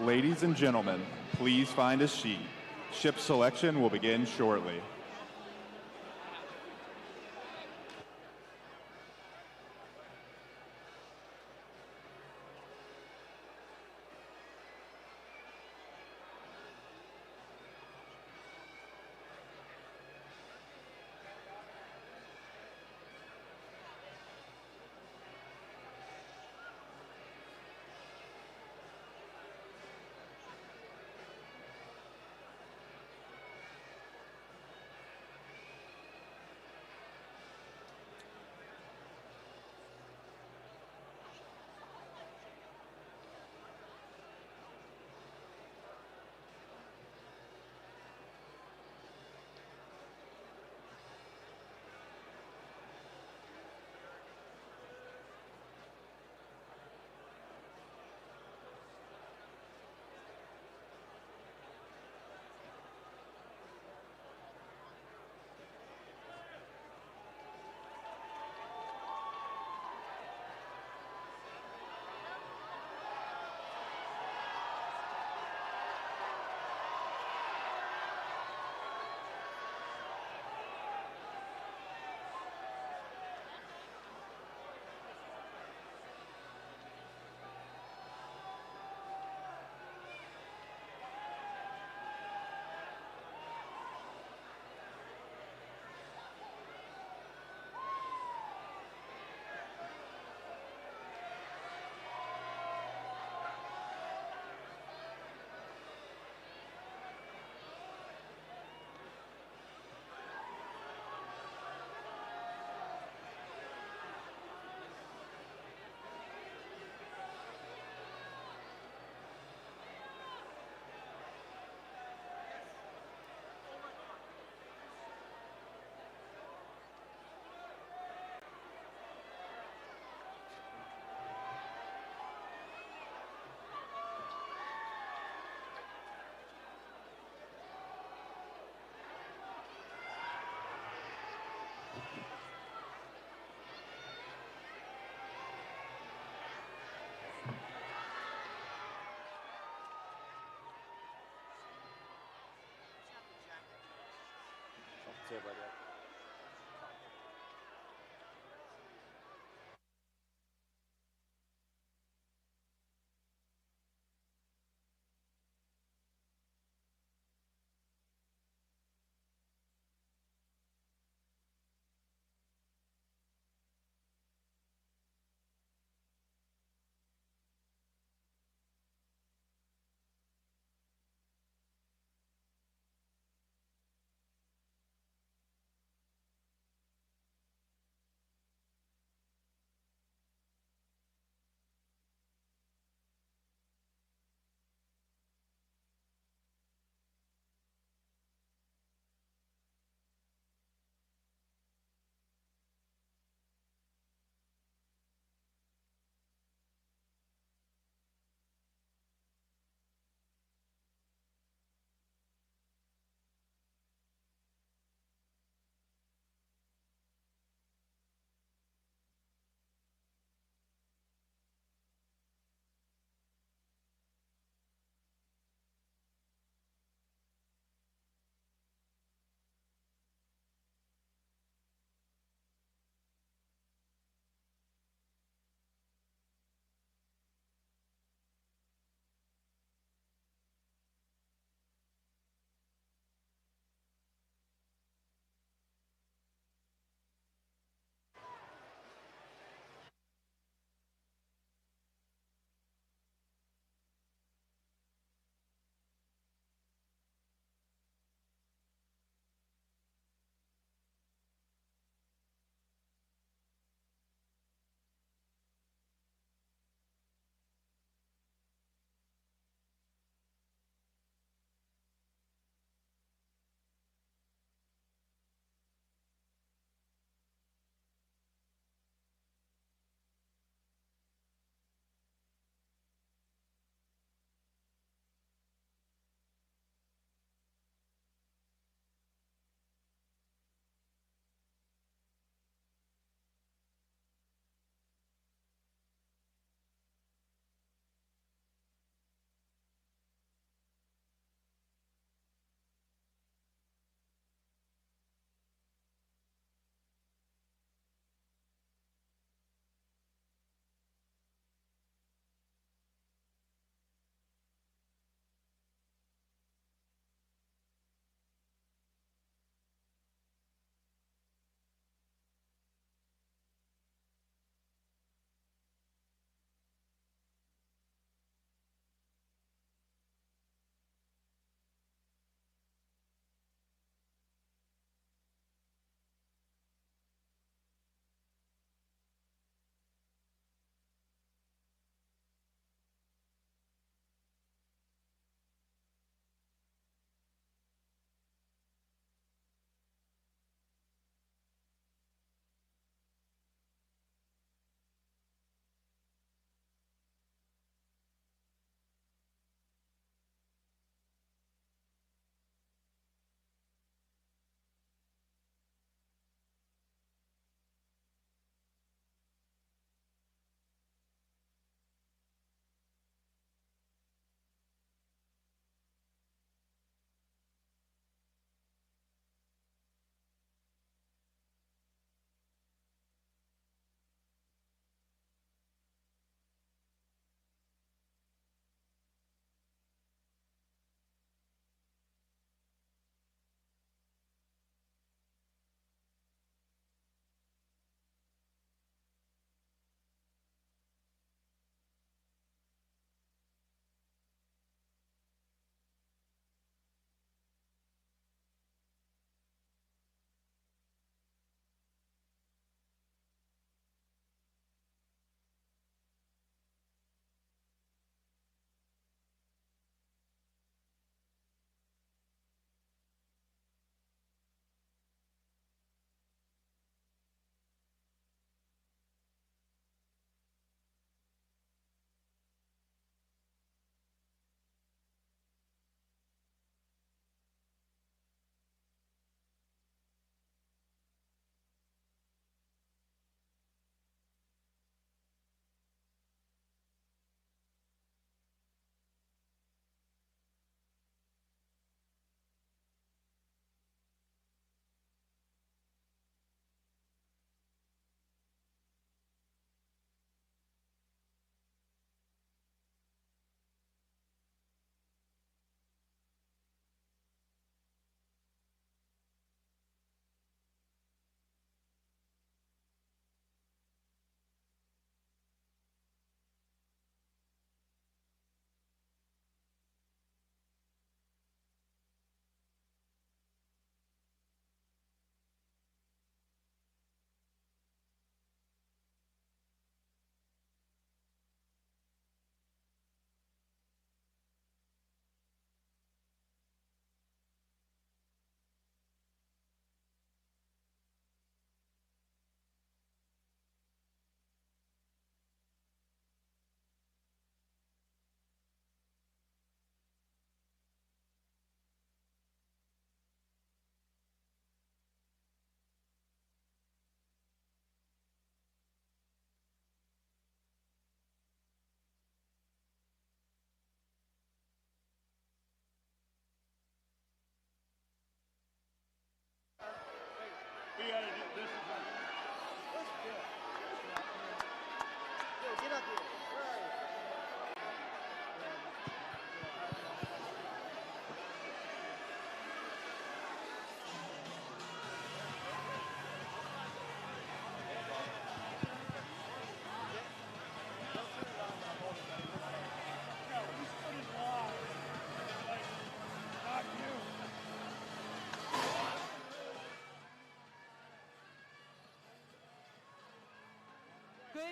Ladies and gentlemen, please find a seat. Ship selection will begin shortly.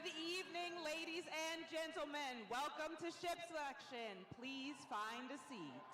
Good evening, ladies and gentlemen. Welcome to ship selection. Please find a seat.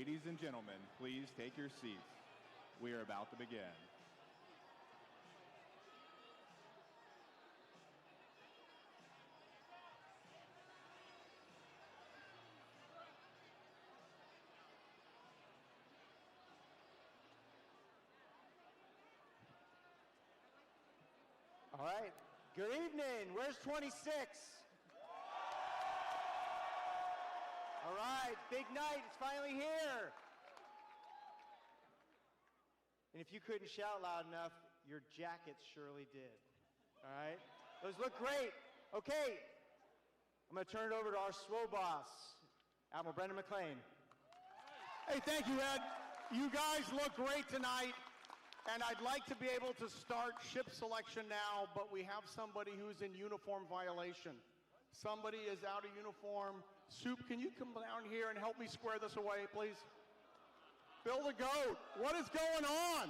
Ladies and gentlemen, please take your seats. We are about to begin. All right, good evening. Where's 26? All right, big night, it's finally here. And if you couldn't shout loud enough, your jackets surely did. All right, those look great. Okay, I'm gonna turn it over to our SWO boss, Admiral Brendan McLean. Hey, thank you, Ed. You guys look great tonight. And I'd like to be able to start ship selection now, but we have somebody who's in uniform violation. Somebody is out of uniform. Soup, can you come down here and help me square this away, please? Bill the Goat, what is going on?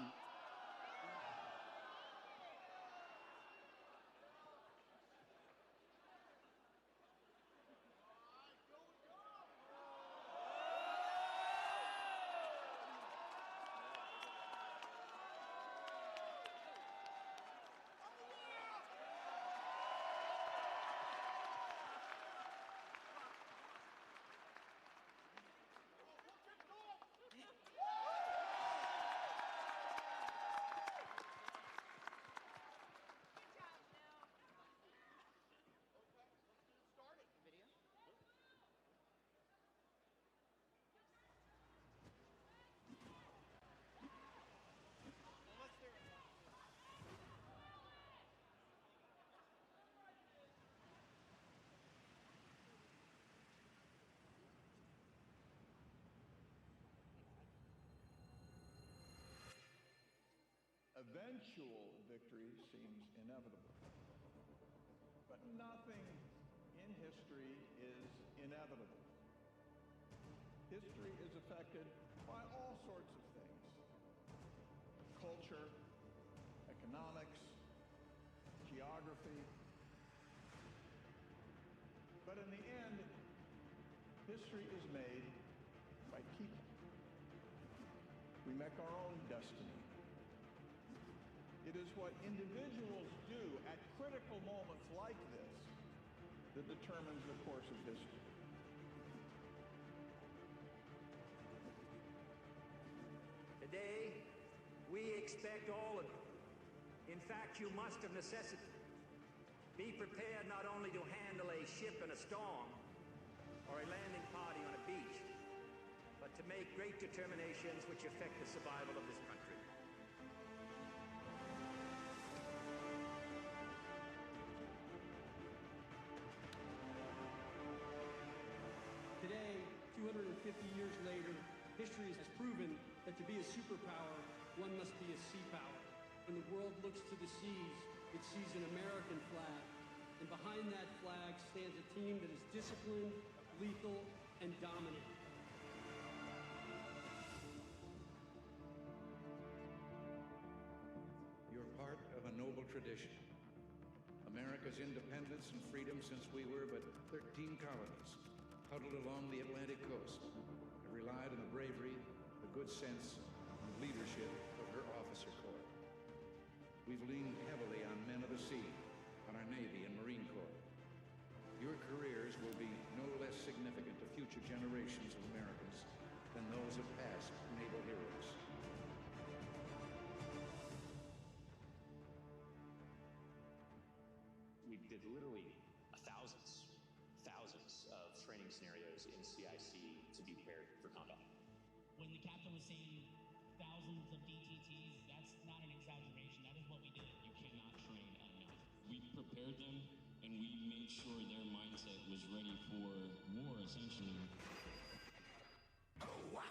Eventual victory seems inevitable. But nothing in history is inevitable. History is affected by all sorts of things. Culture, economics, geography. But in the end, history is made by people. We make our own destiny. It is what individuals do at critical moments like this that determines the course of history. Today, we expect all of you. In fact, you must of necessity be prepared not only to handle a ship in a storm or a landing party on a beach, but to make great determinations which affect the survival of this country. Today, 250 years later, history has proven that to be a superpower, one must be a sea power. When the world looks to the seas, it sees an American flag. And behind that flag stands a team that is disciplined, lethal, and dominant. You're part of a noble tradition. America's independence and freedom since we were but 13 colonies, huddled along the Atlantic coast, have relied on the bravery, the good sense, and leadership of her officer corps. We've leaned heavily on men of the sea, on our Navy and Marine Corps. Your careers will be no less significant to future generations of Americans than those of past naval heroes. We did literally thousands of training scenarios in CIC to be prepared for combat. When the captain was saying thousands of DTTs, that's not an exaggeration. That is what we did. You cannot train unknown. We prepared them, and we made sure their mindset was ready for war, essentially. Oh, wow.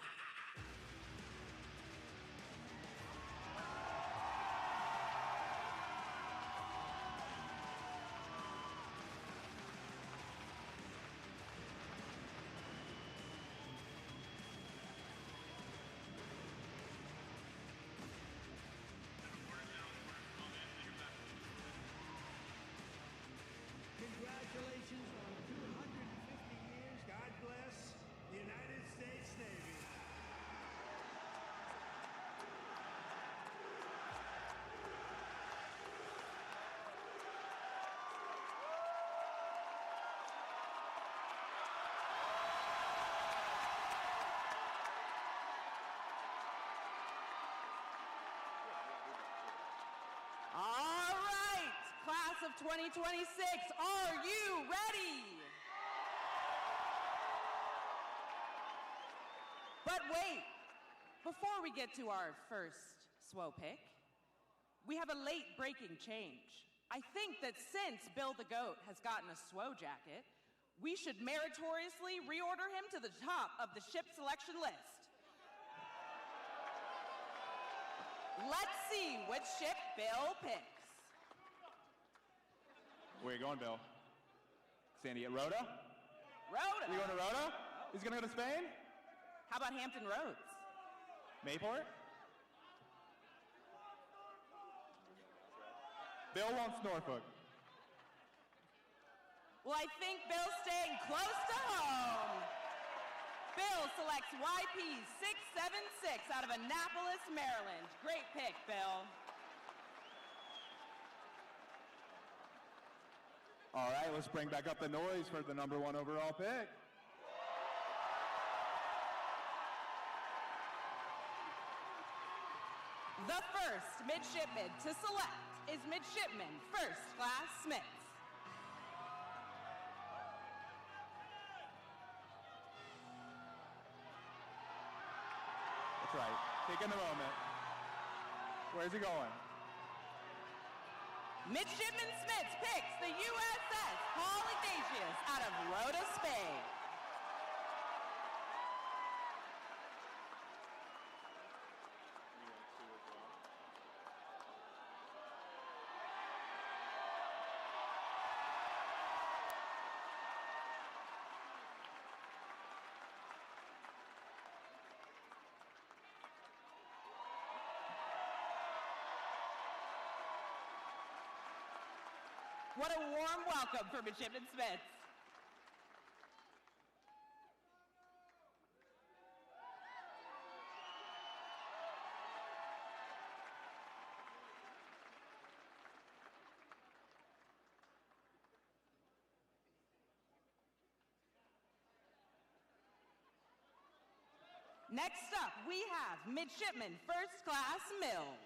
Congratulations on 250 years. God bless. class of 2026, are you ready? But wait, before we get to our first SWO pick, we have a late breaking change. I think that since Bill the Goat has gotten a SWO jacket, we should meritoriously reorder him to the top of the ship selection list. Let's see which ship Bill picks. Where you going, Bill? San Diego, Rhoda? Rhoda. You going to Rhoda? He's going to go to Spain? How about Hampton Roads? Mayport? Bill wants Norfolk. Well, I think Bill's staying close to home. Bill selects YP 676 out of Annapolis, Maryland. Great pick, Bill. All right, let's bring back up the noise for the number 1 overall pick. The first midshipman to select is Midshipman First Class Smith. That's right. Taking the moment. Where's he going? Midshipman Smith picks the USS Paul Ignatius out of Rhoda, Spain. What a warm welcome for Midshipman Smith. Next up, we have Midshipman First Class Mills.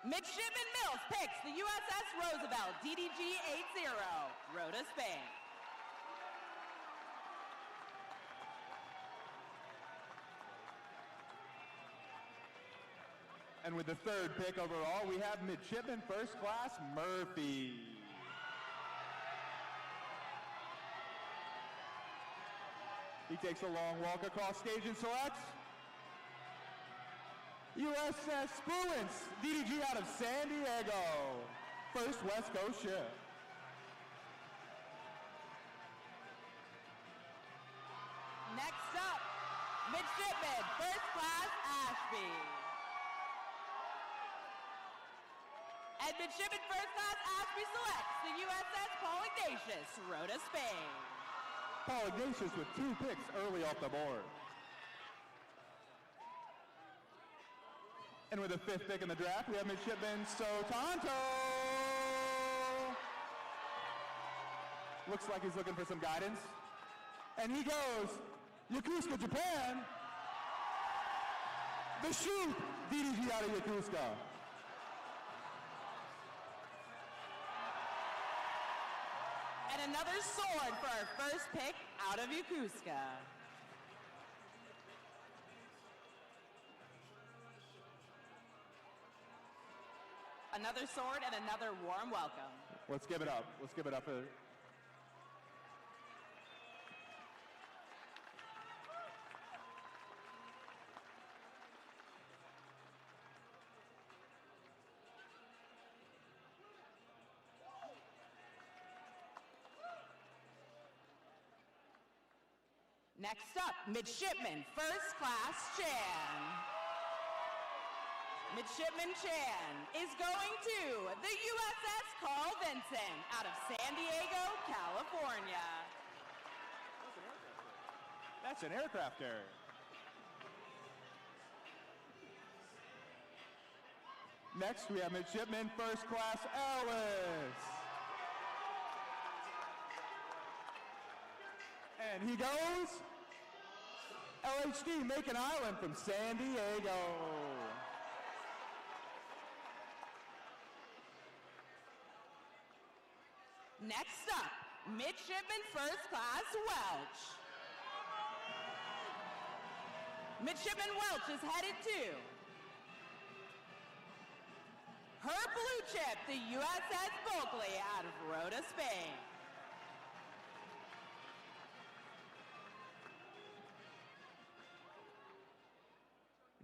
Midshipman Mills picks the USS Roosevelt DDG-80, Rhoda, Spain. And with the third pick overall, we have Midshipman First Class Murphy. He takes a long walk across stage and selects USS Spruance, DDG out of San Diego. First West Coast ship. Next up, Midshipman First Class Ashby. And Midshipman First Class Ashby selects the USS Paul Ignatius, Rhoda, Spain. Paul Ignatius with 2 picks early off the board. And with the 5th pick in the draft, we have Midshipman Sotanto. Looks like he's looking for some guidance. And he goes, Yokosuka, Japan. The shoot, DDG out of Yokosuka. And another sword for our first pick out of Yokosuka. Another sword and another warm welcome. Let's give it up. Let's give it up. Next up, Midshipman First Class Chan. Midshipman Chan is going to the USS Carl Vinson out of San Diego, California. That's an aircraft carrier. Next, we have Midshipman First Class Ellis. And he goes, LHD Macon Island from San Diego. Next up, Midshipman First Class Welch. Midshipman Welch is headed to her blue chip, the USS Bulkley out of Rota, Spain.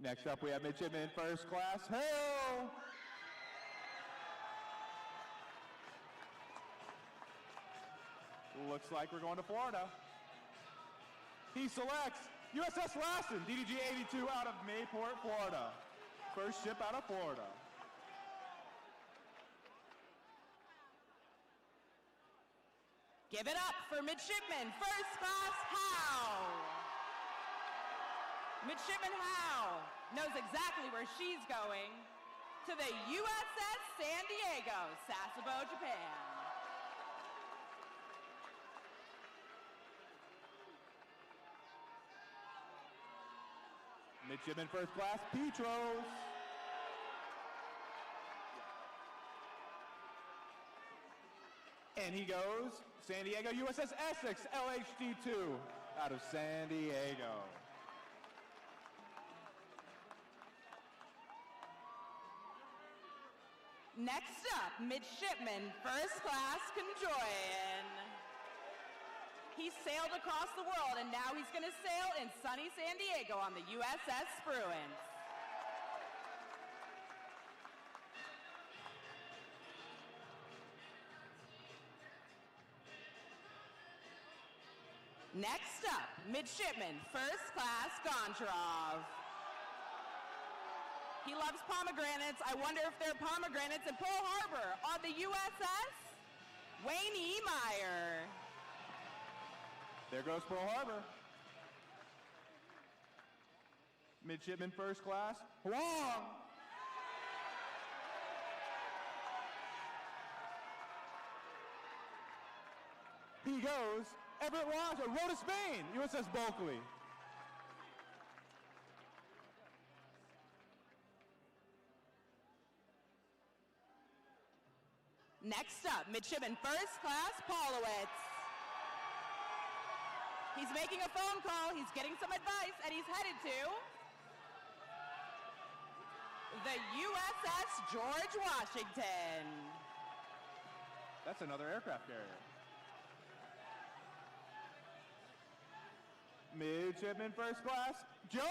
Next up, we have Midshipman First Class Hill. Looks like we're going to Florida. He selects USS Lassen, DDG 82 out of Mayport, Florida. First ship out of Florida. Give it up for Midshipman First Class Howe. Midshipman Howe knows exactly where she's going, to the USS San Diego, Sasebo, Japan. Midshipman First Class Petros. And he goes, San Diego, USS Essex, LHD-2, out of San Diego. Next up, Midshipman First Class Conjoyan. He sailed across the world, and now he's going to sail in sunny San Diego on the USS Spruance. Next up, Midshipman First Class Goncharov. He loves pomegranates. I wonder if there are pomegranates in Pearl Harbor on the USS Wayne E. Meyer. There goes Pearl Harbor. Midshipman First Class Huang. He goes, Everett Ross, Rota, Spain, USS Bulkley. Next up, Midshipman First Class Paulowitz. He's making a phone call, he's getting some advice, and he's headed to the USS George Washington. That's another aircraft carrier. Midshipman First Class Jones.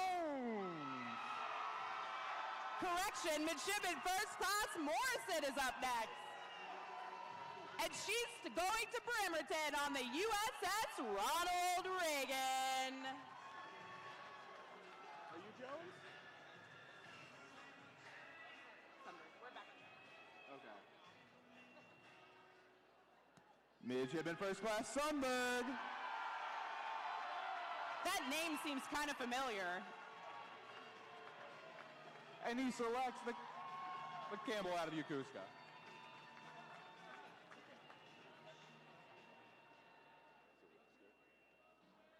Correction, Midshipman First Class Morrison is up next. And she's going to Bremerton on the USS Ronald Reagan. Are you Jones? We're back on track. Okay. Midshipman First Class Sundberg. That name seems kind of familiar. And he selects the Campbell out of Yokosuka.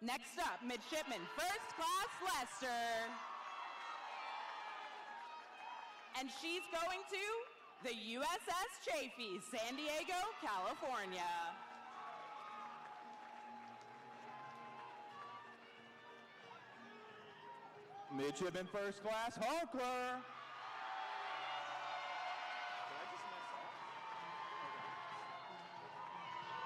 Next up, Midshipman First Class Lester. And she's going to the USS Chaffee, San Diego, California. Midshipman First Class Honkler.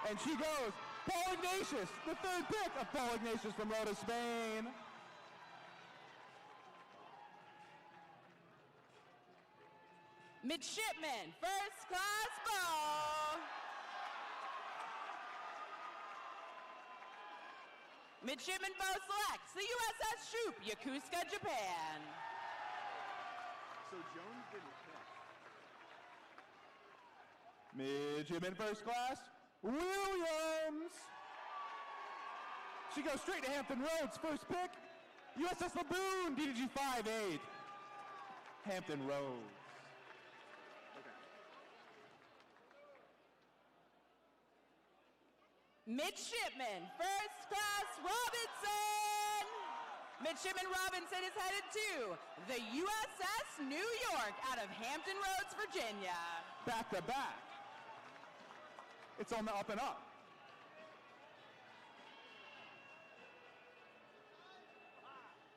And she goes, Paul Ignatius, the third pick of Paul Ignatius from Rota, Spain. Midshipman First Class Bo. Midshipman Bo selects the USS Shoup, Yokosuka, Japan. So Jones didn't pick. Midshipman First Class Williams. She goes straight to Hampton Roads. First pick, USS Laboon, DDG 58. Hampton Roads. Midshipman First Class Robinson. Midshipman Robinson is headed to the USS New York out of Hampton Roads, Virginia. Back to back. It's on the up and up.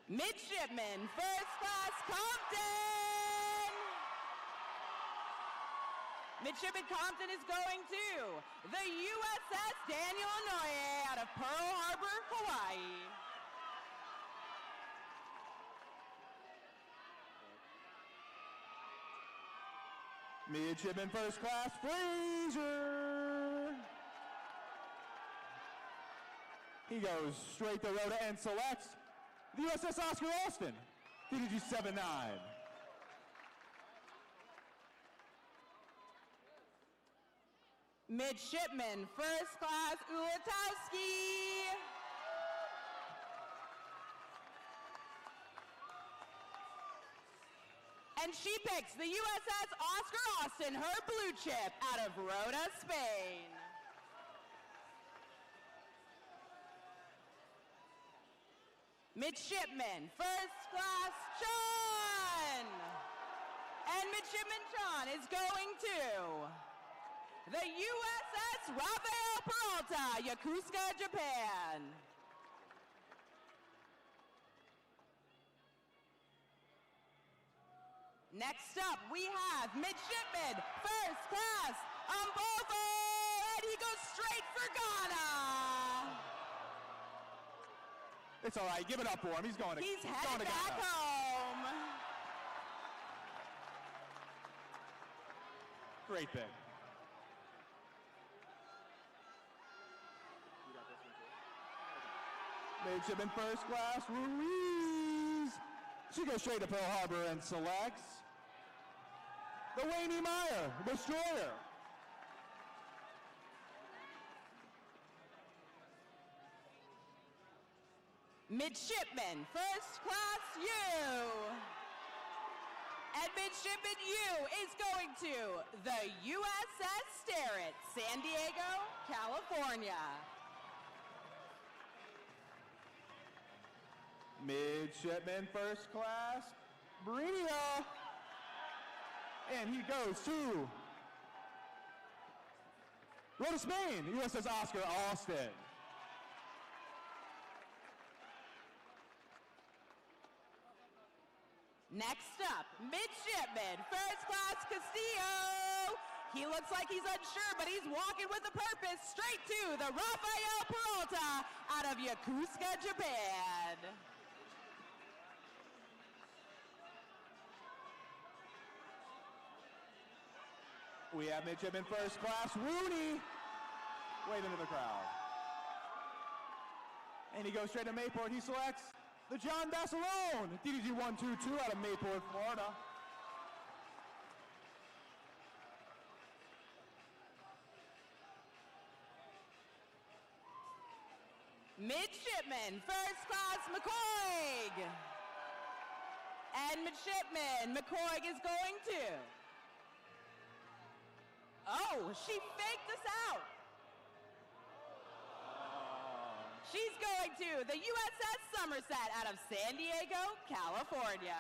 Midshipman First Class Compton. Midshipman Compton is going to the USS Daniel Inouye out of Pearl Harbor, Hawaii. Midshipman First Class Fraser. He goes straight to Rhoda and selects the USS Oscar Austin, DDG 79. Midshipman First Class Ulatowski. And she picks the USS Oscar Austin, her blue chip, out of Rota, Spain. Midshipman First Class John. And Midshipman John is going to the USS Rafael Peralta, Yokosuka, Japan. Next up, we have Midshipman First Class Umbovo, and he goes straight for Ghana. It's all right. Give it up for him. He's going to He's going headed to back Ghana. home. Great pick. Midshipman First Class Ruiz. She goes straight to Pearl Harbor and selects the Wayne Meyer Destroyer. Midshipman First Class U. And Midshipman U is going to the USS Sterett, San Diego, California. Midshipman First Class Brinia. And he goes to Rota, Spain, USS Oscar Austin. Next up, Midshipman First Class Castillo. He looks like he's unsure, but he's walking with a purpose straight to the Rafael Peralta out of Yokosuka, Japan. We have Midshipman First Class Rooney waving to the crowd. And he goes straight to Mayport. He selects the John Bassalone, DDG 122 out of Mayport, Florida. Midshipman First Class McCoy. And Midshipman McCoy is going to. Oh, she faked us out. She's going to the USS Somerset out of San Diego, California.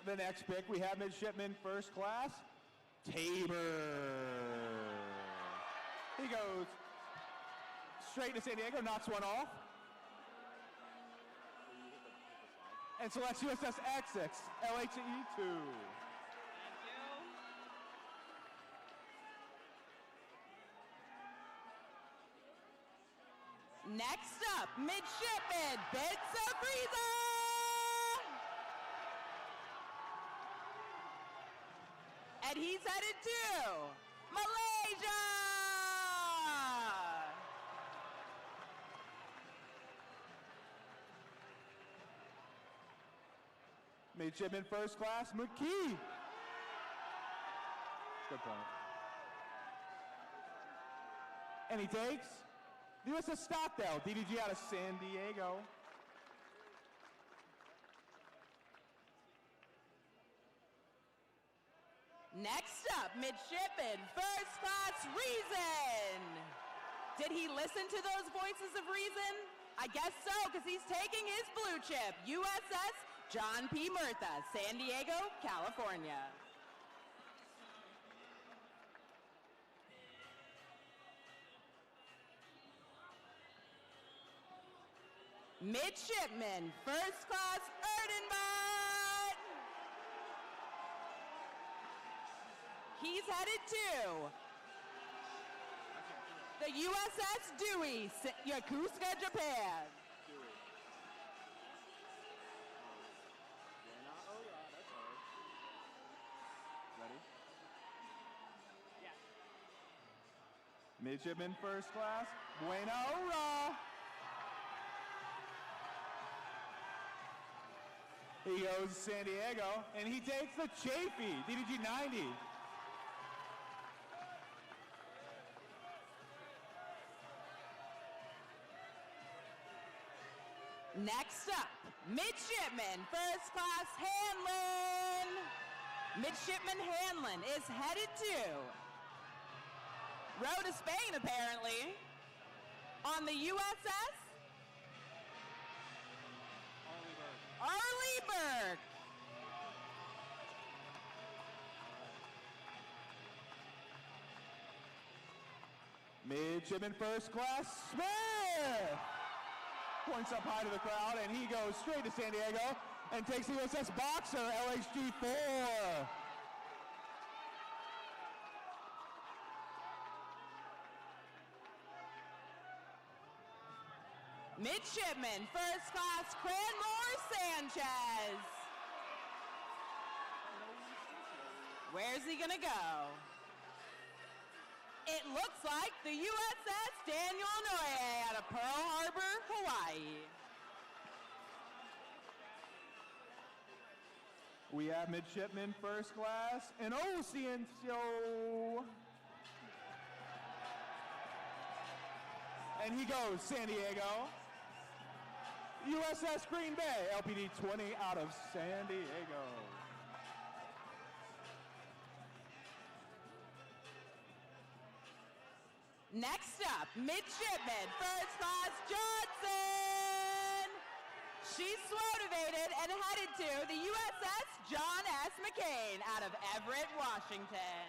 The next pick, we have Midshipman First Class Tabor. He goes straight to San Diego, knocks one off. And selects USS Essex, LHE 2. Next up, Midshipman Benza Frieza. And he's headed to Malaysia. Midshipman First Class McKee. Good point. And he takes the USS Stockdale, DDG out of San Diego. Next up, Midshipman First Class Reason. Did he listen to those voices of reason? I guess so, because he's taking his blue chip, USS John P. Murtha, San Diego, California. Midshipman First Class Erdenbot. He's headed to the USS Dewey, Yokosuka, Japan. Ready? Yeah. Midshipman First Class, Buena Hora. He goes San Diego, and he takes the Chafee DDG 90. Next up, Midshipman First Class Hanlon. Midshipman Hanlon is headed to row to Spain, apparently, on the USS Arleigh Burke. Midshipman First Class Smith points up high to the crowd, and he goes straight to San Diego and takes the USS Boxer LHG-4. Midshipman First Class Cranmore Sanchez. Where's he gonna go? It looks like the USS Daniel Inouye out of Pearl Harbor, Hawaii. We have Midshipman First Class and Ciencio. And he goes San Diego. USS Green Bay, LPD 20 out of San Diego. Next up, Midshipman First Class Johnson. She's motivated and headed to the USS John S. McCain out of Everett, Washington.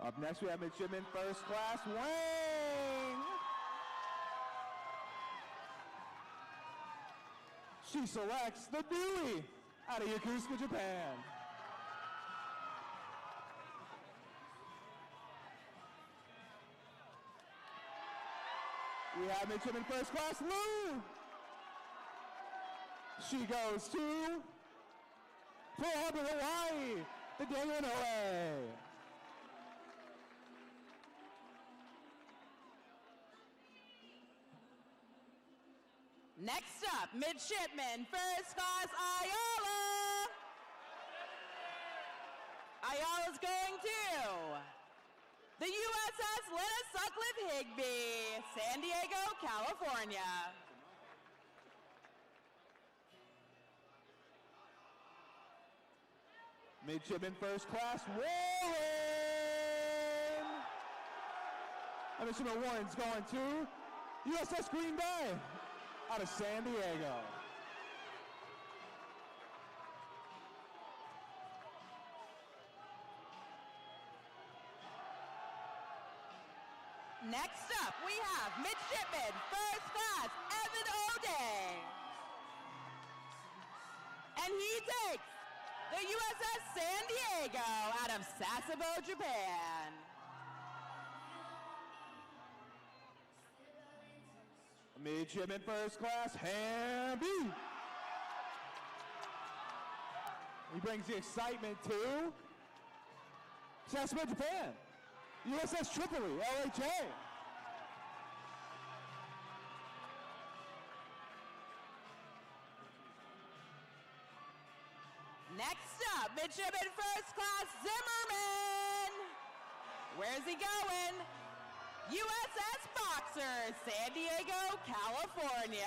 Up next, we have Midshipman First Class Wang. She selects the Dewey out of Yokosuka, Japan. We have Midshipman First Class Lou. She goes to Pearl Harbor, Hawaii, the Daniel Inouye. Next up, Midshipman First Class Ayala. Ayala's going to the USS Lena Sutcliffe Higbee, San Diego, California. Midshipman First Class Warren. And Midshipman Warren's going to USS Green Bay out of San Diego. Next up, we have Midshipman First Class Evan O'Day. And he takes the USS San Diego out of Sasebo, Japan. Midshipman First Class Hamby. He brings the excitement to Sasebo, Japan. USS Tripoli, LHA. Next up, Midshipman First Class Zimmerman. Where's he going? USS Boxer, San Diego, California.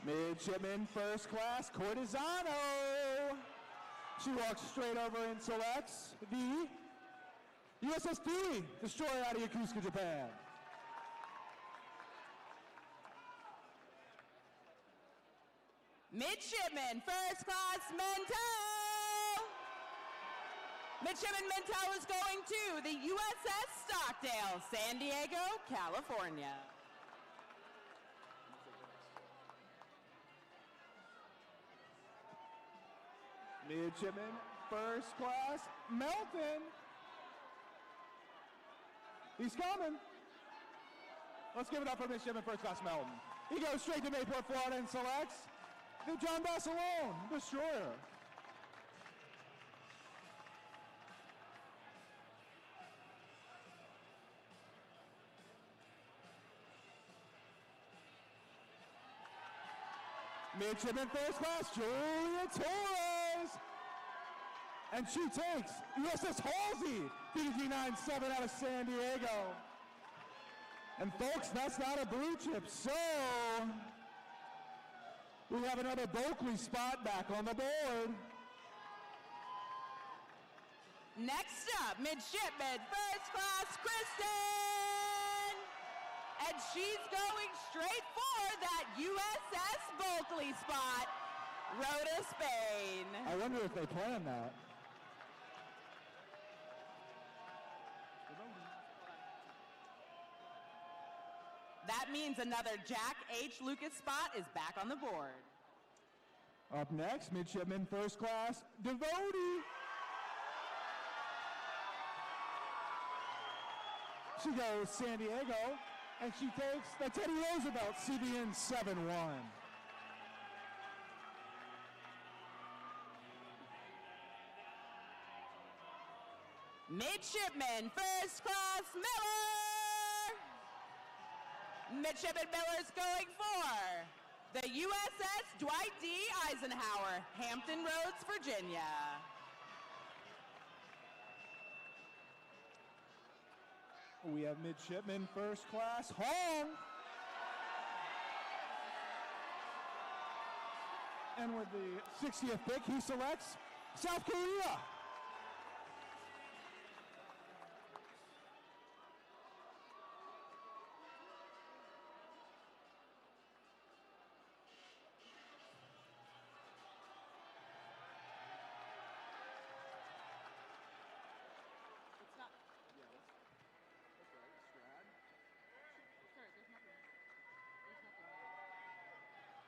Midshipman First Class Cortizano. She walks straight over and selects the USS Dewey, destroyer out of Yokosuka, Japan. Midshipman First Class Mento. Midshipman Mento is going to the USS Stockdale, San Diego, California. Midshipman First Class Melton. He's coming. Let's give it up for Midshipman First Class Melton. He goes straight to Mayport, Florida and selects the John Bassalone, destroyer. Midshipman First Class Julia Torres. And she takes USS Halsey, DDG-97 out of San Diego. And folks, that's not a blue chip, so we have another Bulkley spot back on the board. Next up, Midshipman First Class Kristen. And she's going straight for that USS Bulkley spot, Rhoda, Spain. I wonder if they planned that. That means another Jack H. Lucas spot is back on the board. Up next, Midshipman First Class Devotee. She goes San Diego, and she takes the Teddy Roosevelt CBN 7-1. Midshipman First Class Miller. Midshipman Miller's going for the USS Dwight D. Eisenhower, Hampton Roads, Virginia. We have Midshipman First Class Hong. And with the 60th pick, he selects South Korea.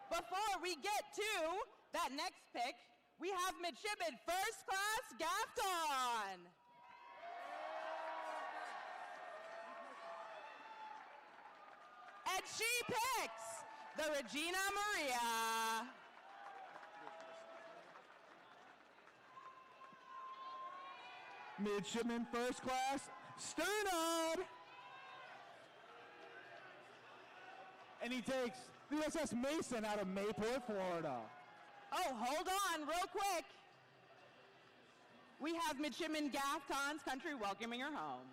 Before we get to that next pick, we have Midshipman First Class Gafton. And she picks the Regina Maria. Midshipman First Class Sternad. And he takes the USS Mason out of Mayport, Florida. Oh, hold on real quick. We have Midshipman Gafton's country welcoming her home.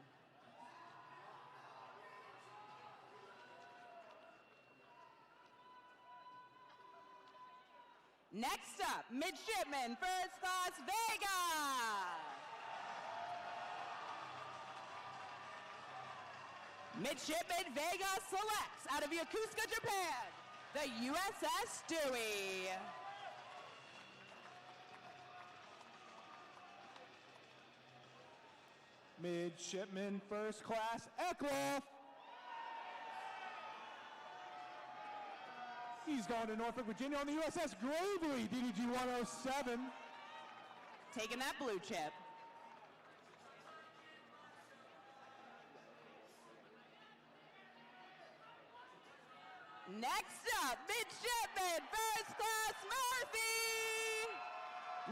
Next up, Midshipman First Class Vega. Midshipman Vega selects out of Yokosuka, Japan, the USS Dewey. Midshipman First Class Eckloff. He's going to Norfolk, Virginia on the USS Gravely, DDG 107. Taking that blue chip. Next up, Midshipman First Class Murphy.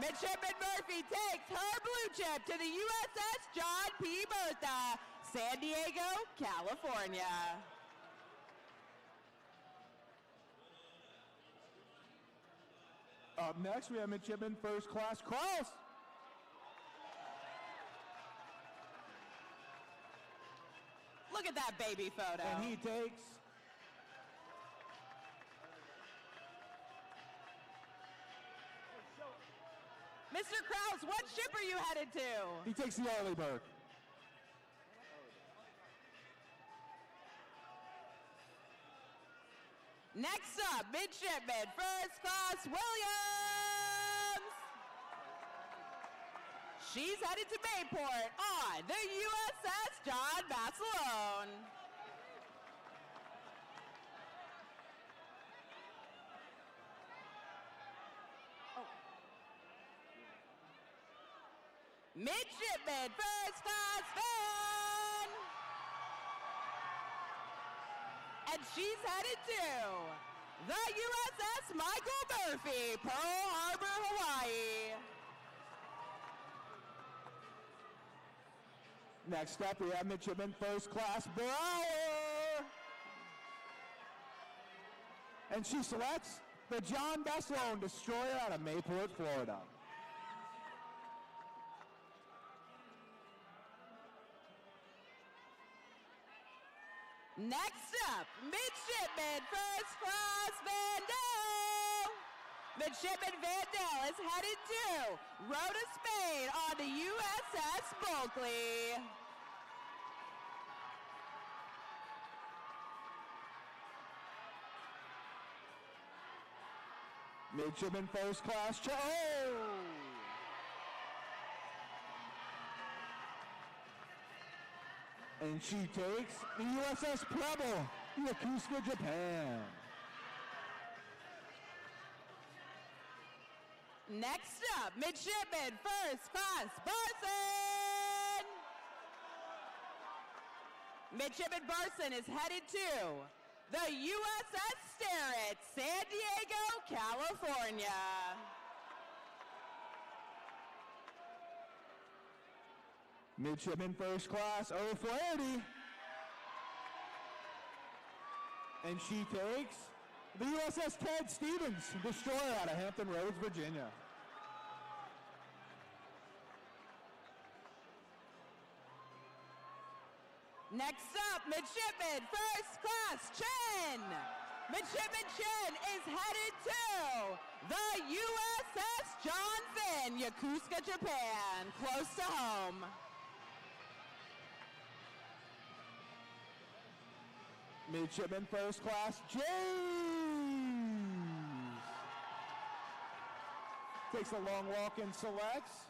Midshipman Murphy takes her blue chip to the USS John P. Bertha, San Diego, California. Up next, we have Midshipman First Class Kraus. Look at that baby photo. And he takes class, what ship are you headed to? He takes the Arleigh Burke. Next up, midshipman, first class Williams. She's headed to Mayport on the USS John Barcelone. Midshipman, first class Van. And she's headed to the USS Michael Murphy, Pearl Harbor, Hawaii. Next up, we have midshipman first class Brower. And she selects the John Barcelone destroyer out of Mayport, Florida. Next up, midshipman first class Vandal. Midshipman Vandal is headed to Rhoda, Spain on the USS Bulkley. Midshipman first class Cho. And she takes the USS Preble, Yokosuka, Japan. Next up, midshipman first class Barson. Midshipman Barson is headed to the USS Sterett, San Diego, California. Midshipman first class O'Flaherty. And she takes the USS Ted Stevens, destroyer out of Hampton Roads, Virginia. Next up, midshipman first class Chen. Midshipman Chen is headed to the USS John Finn, Yokosuka, Japan, close to home. Midshipman first class James. Takes a long walk and selects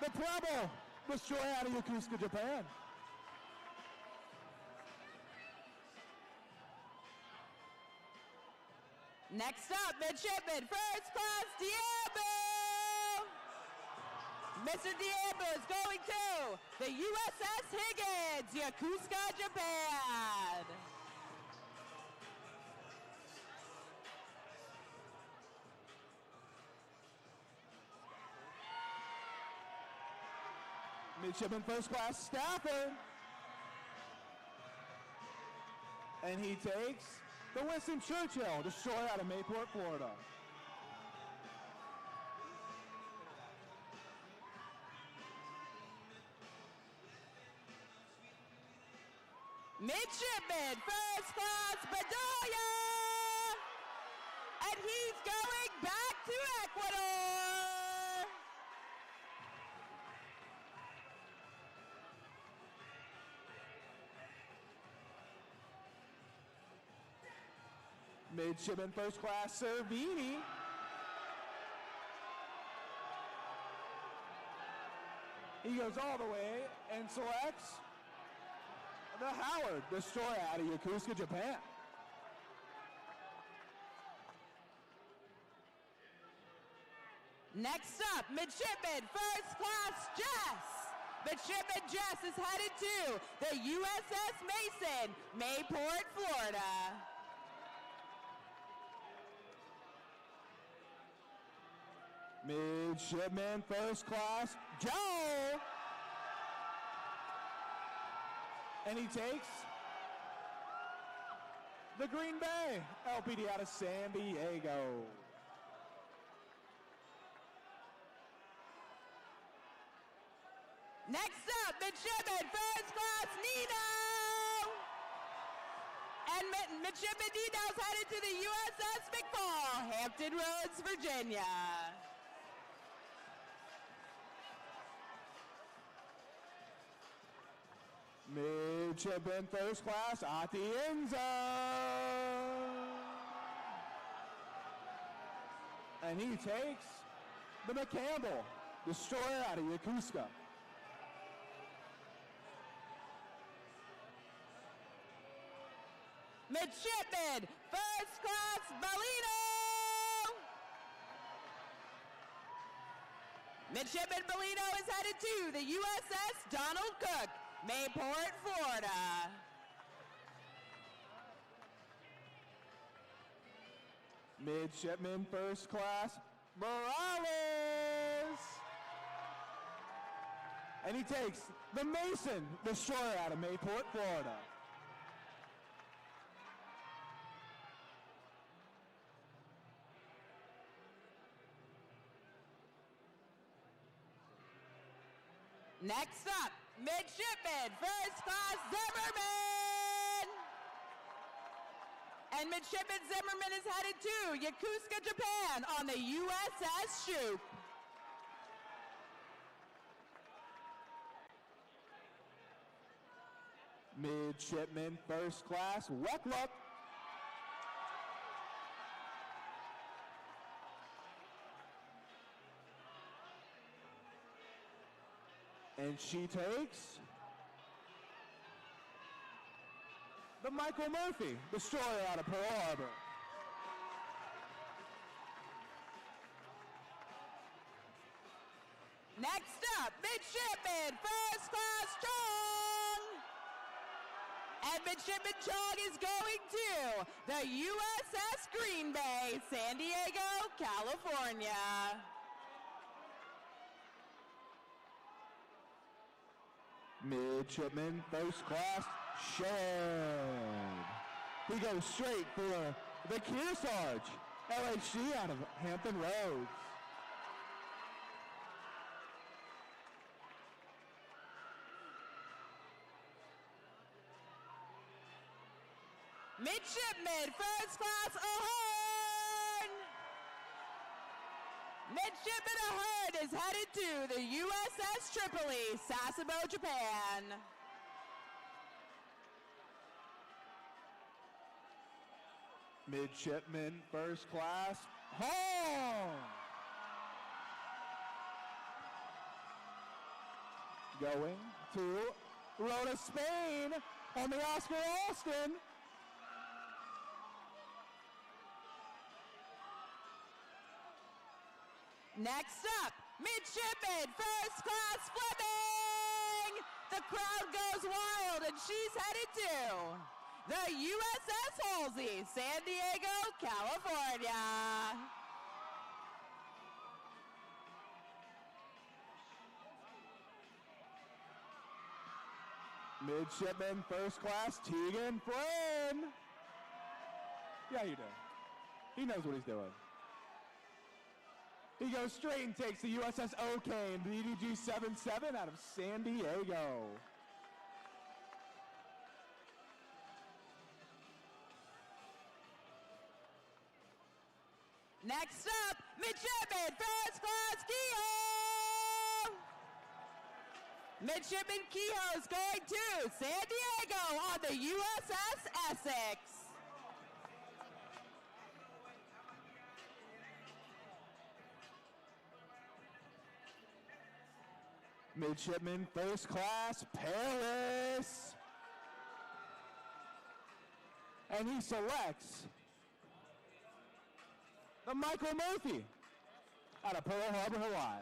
the Preble, destroyer out of Yokosuka, Japan. Next up, midshipman first class Diablo. Mr. Diablo is going to the USS Higgins, Yokosuka, Japan. Midshipman first class Stafford. And he takes the Winston Churchill, destroyer out of Mayport, Florida. Midshipman first class Bedoya. And he's going back to Ecuador. Midshipman first class Cervini. He goes all the way and selects the Howard, destroyer out of Yokosuka, Japan. Next up, midshipman first class Jess. Midshipman Jess is headed to the USS Mason, Mayport, Florida. Midshipman first class Joe. And he takes the Green Bay LPD out of San Diego. Next up, midshipman first class Nino. And midshipman Nino's headed to the USS McFall, Hampton Roads, Virginia. Midshipman first class at the end zone. And he takes the McCampbell Destroyer out of Yokosuka. Midshipman first class Bolito. Midshipman Bolito is headed to the USS Donald Cook, Mayport, Florida. Midshipman first class Morales. And he takes the Mason Destroyer out of Mayport, Florida. Next up, Midshipman first class Zimmerman. And Midshipman Zimmerman is headed to Yokosuka, Japan on the USS Shoup. Midshipman first class Wecklup. And she takes the Michael Murphy Destroyer out of Pearl Harbor. Next up, Midshipman first class Chong. And Midshipman Chong is going to the USS Green Bay, San Diego, California. Midshipman first class Shade. He goes straight for the Kearsarge LHC out of Hampton Roads. Midshipman first class Ahern. Midshipman Ahern is headed to the USS Tripoli, Sasebo, Japan. Midshipman first class Hong. Going to Rota, Spain on the Oscar Alston. Next up, Midshipman first class Fleming. The crowd goes wild and she's headed to the USS Halsey, San Diego, California. Midshipman first class Tegan Friend. Yeah, you do. He knows what he's doing. He goes straight and takes the USS O'Kane, BDG 77 out of San Diego. Next up, Midshipman first class Kehoe. Midshipman Kehoe is going to San Diego on the USS Essex. Midshipman first class Paris. And he selects the Michael Murphy out of Pearl Harbor, Hawaii.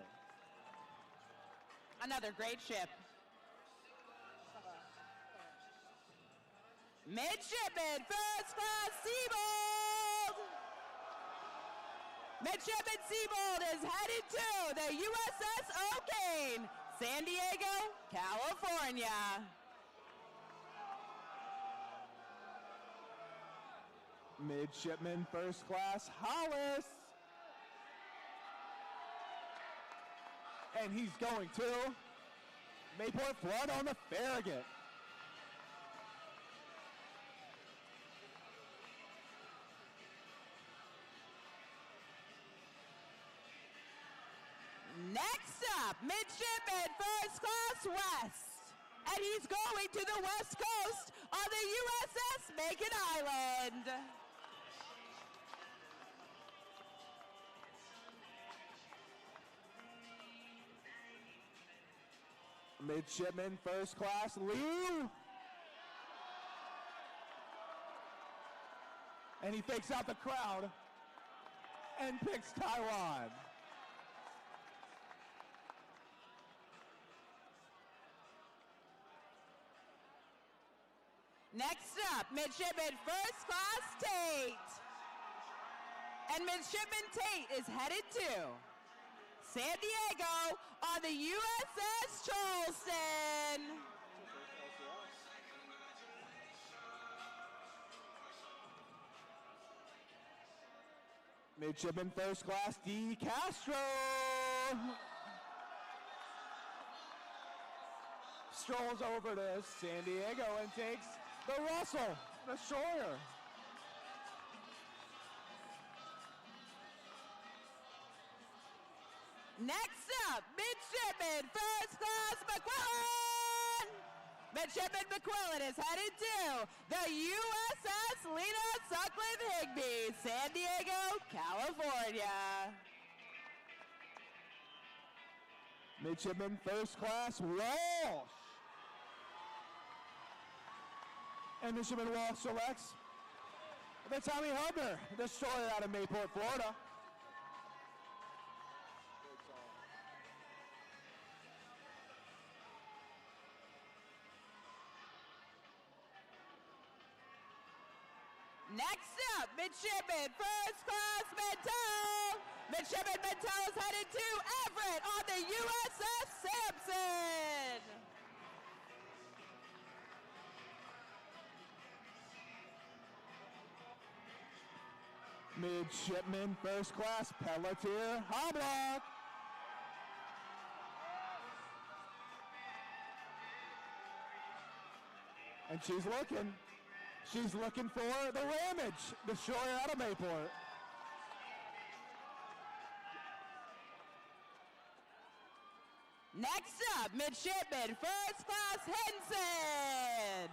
Another great ship. Midshipman first class Seabold. Midshipman Seabold is headed to the USS O'Kane, San Diego, California. Midshipman first class Hollis. And he's going to Mayport, Florida on the Farragut. Next up, Midshipman first class West. and he's going to the west coast on the USS Macon Island. Midshipman First Class Liu. And he fakes out the crowd and picks Taiwan. Next up, Midshipman First Class Tate. And Midshipman Tate is headed to San Diego on the USS Charleston. Midshipman First Class D. Castro. Strolls over to San Diego and takes the Russell Destroyer. Next up, Midshipman First Class McQuillan. Midshipman McQuillan is headed to the USS Lena Sutcliffe Higbee, San Diego, California. Midshipman First Class Walsh. And Midshipman Walsh selects the Tommy Hubner Destroyer out of Mayport, Florida. Next up, Midshipman First Class Mentel. Midshipman Mentel is headed to Everett on the USS Sampson. Midshipman First Class Pelletier Hoblock. And she's looking. She's looking for the Ramage Destroyer out of Mayport. Next up, Midshipman First Class Henson.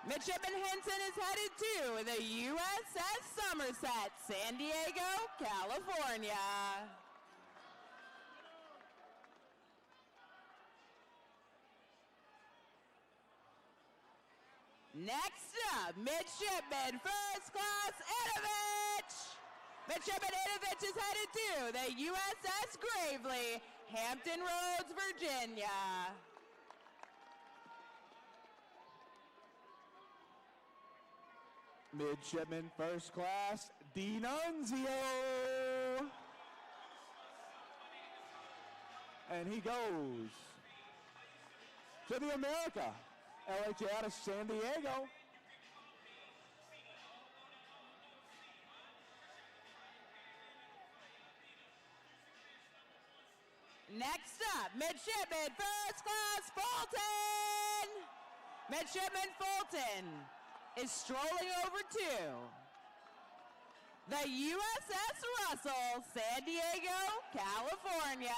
Midshipman Henson is headed to the USS Somerset, San Diego, California. Next up, Midshipman First Class Inovich. Midshipman Inovich is headed to the USS Gravely, Hampton Roads, Virginia. Midshipman First Class D'Annunzio. And he goes to the America, LHA out of San Diego. Next up, Midshipman First Class Fulton. Midshipman Fulton is strolling over to the USS Russell, San Diego, California.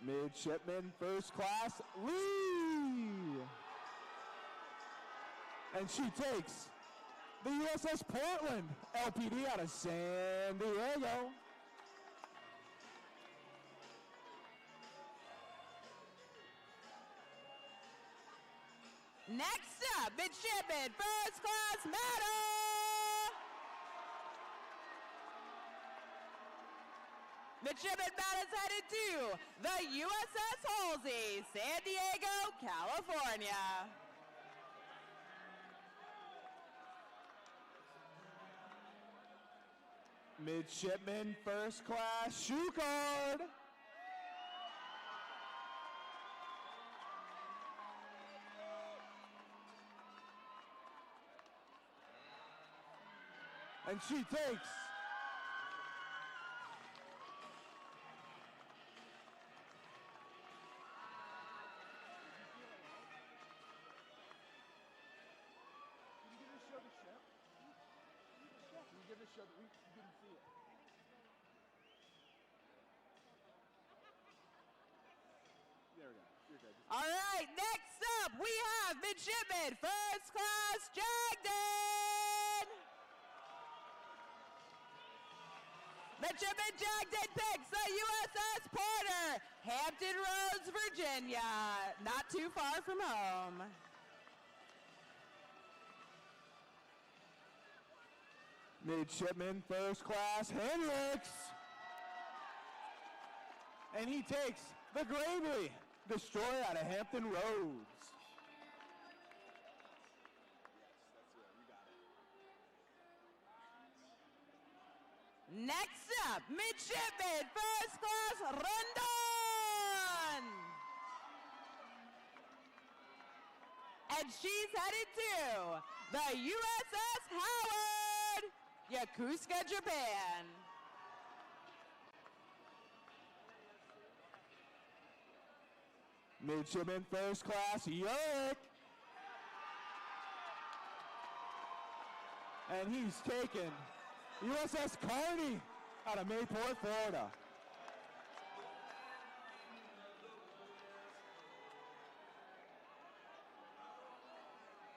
Midshipman First Class Lee. And she takes the USS Portland, LPD out of San Diego. Next up, Midshipman First Class Meadow. Midshipman Matt is headed to the USS Halsey, San Diego, California. Midshipman First Class Shukard. And she takes All right, next up, we have Midshipman First Class Jagden. Midshipman Jagden picks the USS Porter, Hampton Roads, Virginia, not too far from home. Midshipman First Class Hendricks. And he takes the Gravely Destroyer out of Hampton Roads. Next up, Midshipman First Class Rondon. And she's headed to the USS Howard, Yokosuka, Japan. Midshipman First Class Yerk. And he's taken USS Carney out of Mayport, Florida.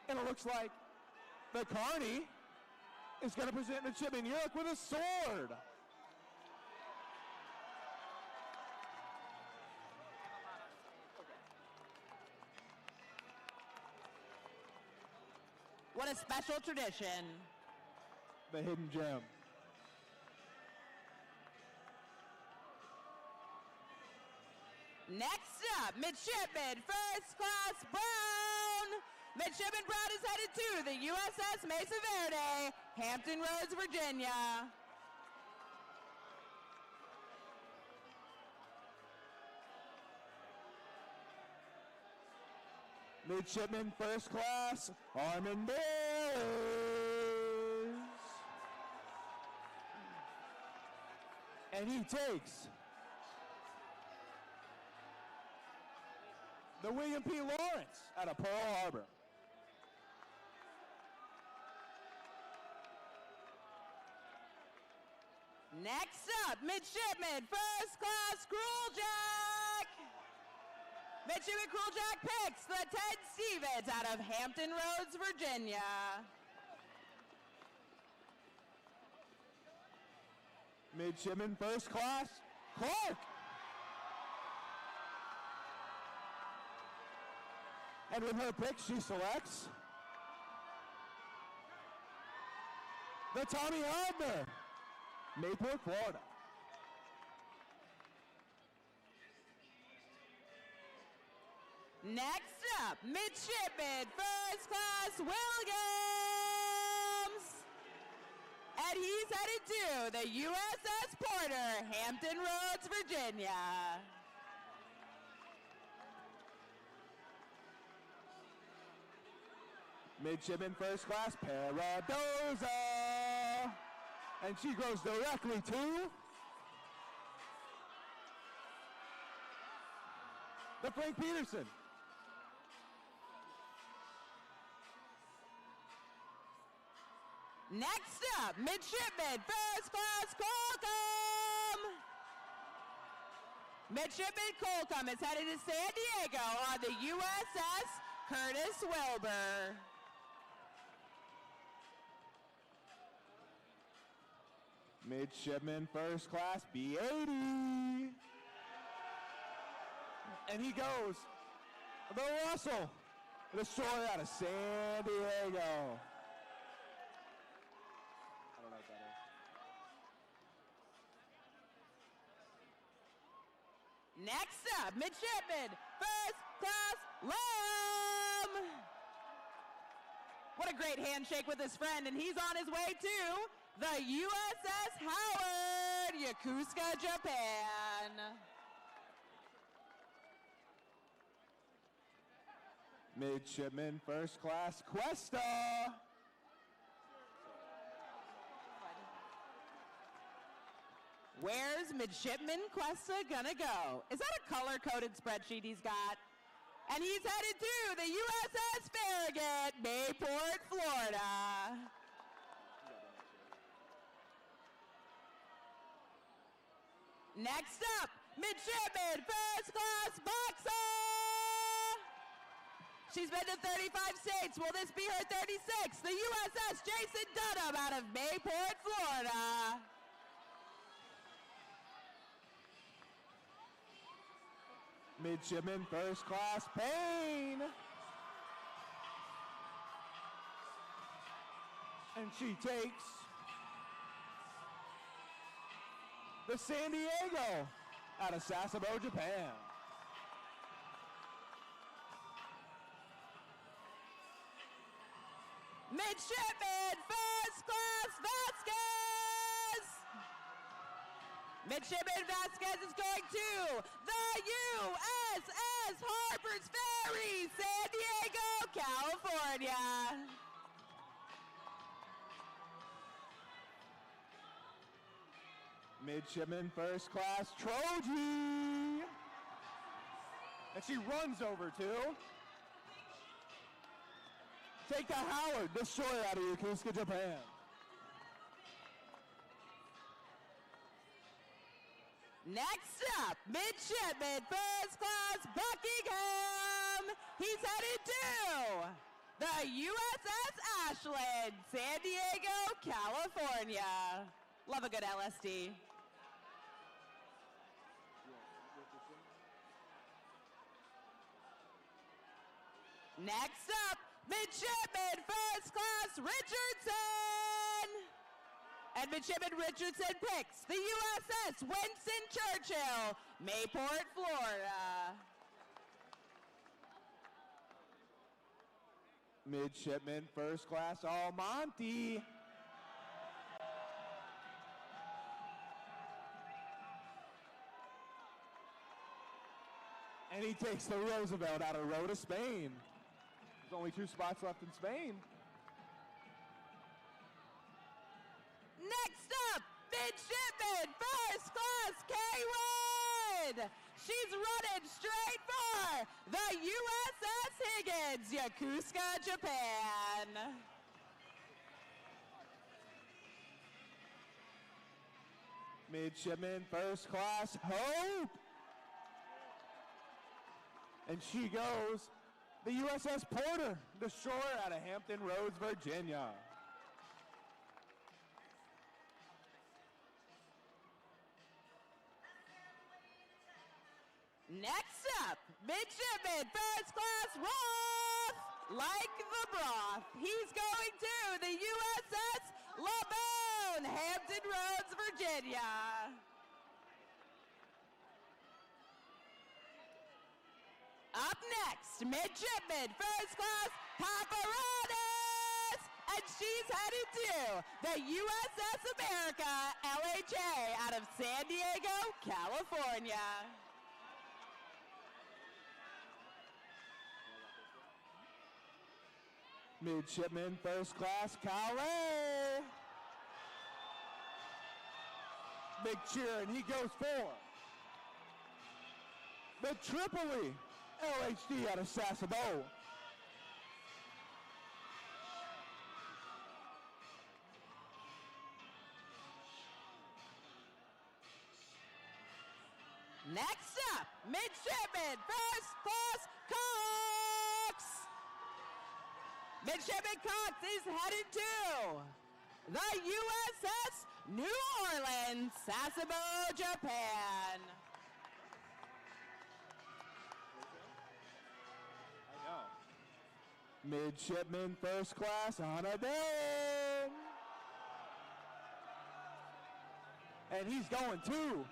And it looks like the Carney is going to present Midshipman Yerk with a sword. What a special tradition. The hidden gem. Next up, Midshipman First Class Brown. Midshipman Brown is headed to the USS Mesa Verde, Hampton Roads, Virginia. Midshipman First Class Armendariz. And he takes the William P. Lawrence out of Pearl Harbor. Next up, Midshipman First Class Crueljack. Midshipman Crueljack picks the Ted Stevens out of Hampton Roads, Virginia. Midshipman First Class Clark. And with her pick, she selects the Tommy Adler, Mayport, Florida. Next up, Midshipman First Class Williams. And he's headed to the USS Porter, Hampton Roads, Virginia. Midshipman First Class Paradoza. And she goes directly to the Frank Peterson. Next up, Midshipman First Class Colcom. Midshipman Colcom is headed to San Diego on the USS Curtis Wilbur. Midshipman First Class B-80. And he goes the Russell Destroyer out of San Diego. I don't know what that is. Next up, Midshipman First Class Lamb. What a great handshake with his friend, and he's on his way to the USS Howard, Yokosuka, Japan. Midshipman First Class Cuesta. Where's Midshipman Cuesta gonna go? Is that a color-coded spreadsheet he's got? And he's headed to the USS Farragut, Mayport, Florida. Next up, Midshipman First Class Boxer. She's been to 35 states. Will this be her 36th? The USS Jason Dunham out of Mayport, Florida. Midshipman First Class Payne. And she takes the San Diego out of Sasebo, Japan. Midshipman First Class Vasquez. Midshipman Vasquez is going to the USS Harper's Ferry, San Diego, California. Midshipman First Class Troji. And she runs over to take the Howard Destroyer out of Yokosuka, Japan. Next up, Midshipman First Class Buckingham. He's headed to the USS Ashland, San Diego, California. Love a good LSD. Next up, Midshipman First Class Richardson. And Midshipman Richardson picks the USS Winston Churchill, Mayport, Florida. Midshipman First Class Almonte. And he takes the Roosevelt out of Rota, Spain. There's only 2 spots left in Spain. Next up, Midshipman First Class K-Wood. She's running straight for the USS Higgins, Yokosuka, Japan. Midshipman First Class Hope. And she goes the USS Porter, Destroyer out of Hampton Roads, Virginia. Next up, Midshipman First Class Roth, like the broth. He's going to the USS LaBone, Hampton Roads, Virginia. Up next, Midshipman First Class Paparazzi, and she's headed to the USS America LHA out of San Diego, California. Midshipman First Class Calais. Big cheer, and he goes for the Tripoli LHD out of Sasebo. Next up, Midshipman First Class Cox. Midshipman Cox is headed to the USS New Orleans, Sasebo, Japan. Midshipman First Class Hanadane. And he's going to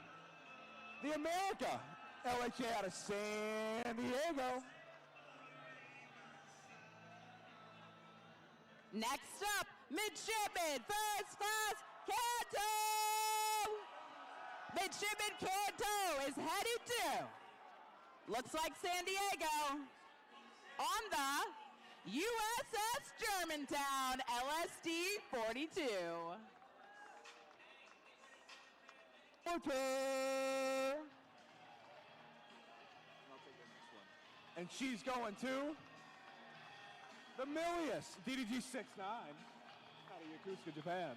the America LHA out of San Diego. Next up, Midshipman First Class Canto. Midshipman Canto is headed to, looks like San Diego, on the USS Germantown LSD 42. And she's going to the Milius DDG 69 out of Yokosuka, Japan.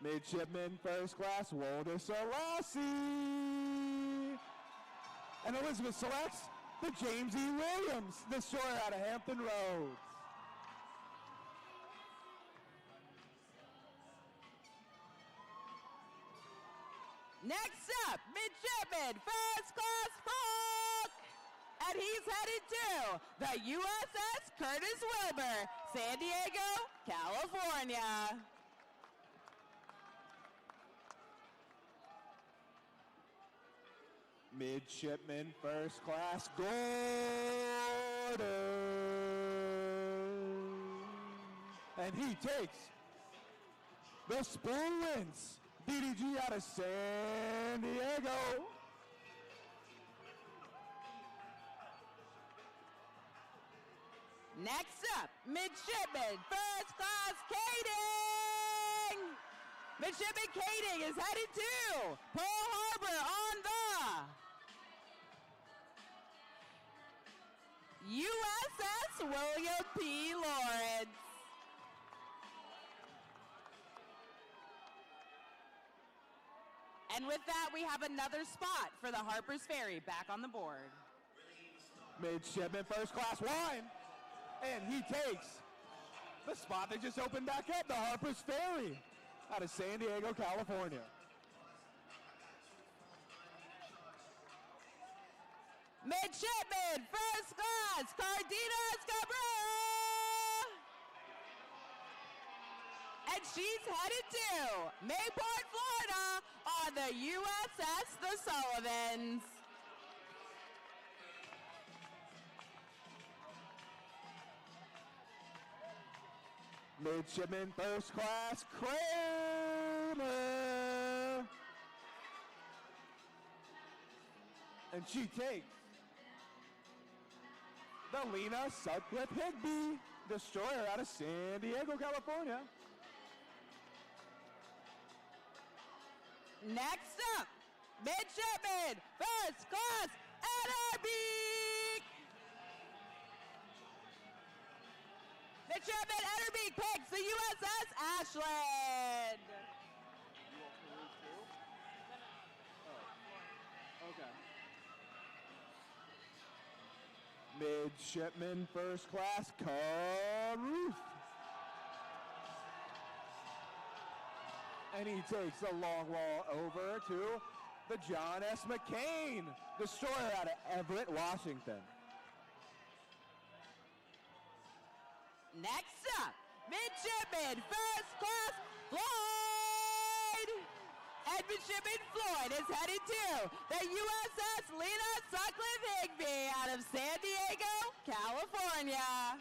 Midshipman First Class Walter Selassie. And Elizabeth selects the James E. Williams, destroyer out of Hampton Roads. Next up, Midshipman First Class Falk. And he's headed to the USS Curtis Wilbur, San Diego, California. Midshipman First Class Gordon. And he takes the Spoon Wins DDG out of San Diego. Next up, Midshipman First Class Kading. Midshipman Kading is headed to Pearl Harbor on the USS William P. Lawrence. And with that, we have another spot for the Harper's Ferry back on the board. Midshipman First Class Wine. And he takes the spot that just opened back up, the Harper's Ferry out of San Diego, California. Midshipman First Class Cardenas Cabrera. And she's headed to Mayport, Florida on the USS The Sullivans. Midshipman First Class Kramer. And she takes the Lena Sutcliffe Higby, destroyer out of San Diego, California. Next up, Midshipman First Class Etterbeek. Midshipman Etterbeek picks the USS Ashland. Okay. Midshipman First Class Caruth. And he takes the long wall over to the John S. McCain, destroyer out of Everett, Washington. Next up, Midshipman First Class Floyd. And Midshipman Floyd is headed to the USS Lena Sutcliffe Higby out of San Diego, California.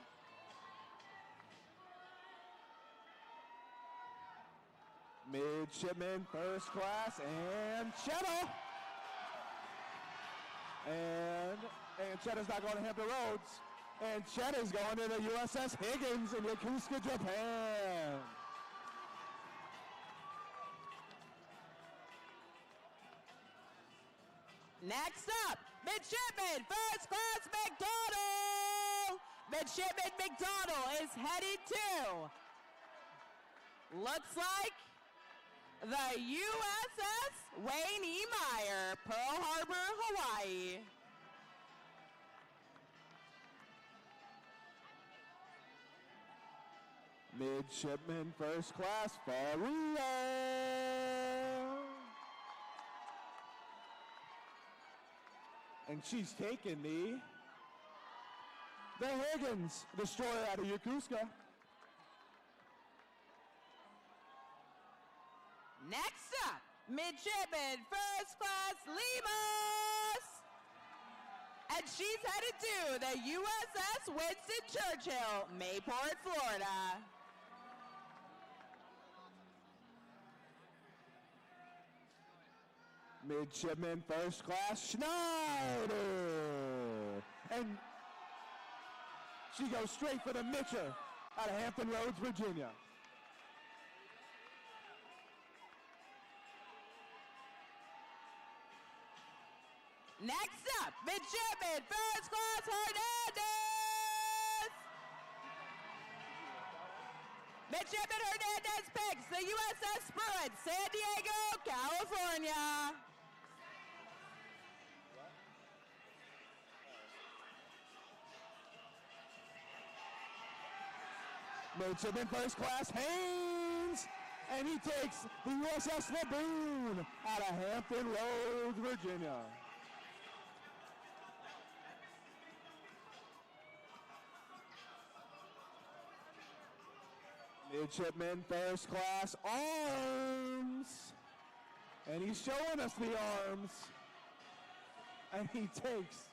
Midshipman First Class and Chetta. And Chetta's not going to Hampton Roads. And Chetta's going to the USS Higgins in Yokosuka, Japan. Next up, Midshipman First Class McDonald. Midshipman McDonald is headed to, looks like, the USS Wayne E. Meyer, Pearl Harbor, Hawaii. Midshipman First Class Faria. And she's taken the Higgins, destroyer out of Yokosuka. Next up, Midshipman First Class Lemus. And she's headed to the USS Winston Churchill, Mayport, Florida. Midshipman First Class Schneider. And she goes straight for the Mitcher out of Hampton Roads, Virginia. Next up, Midshipman First Class Hernandez. Midshipman Hernandez picks the USS Spruance, San Diego, California. Midshipman First Class Haynes, and he takes the USS Laboon out of Hampton Roads, Virginia. Midshipman First Class Arms, and he's showing us the arms, and he takes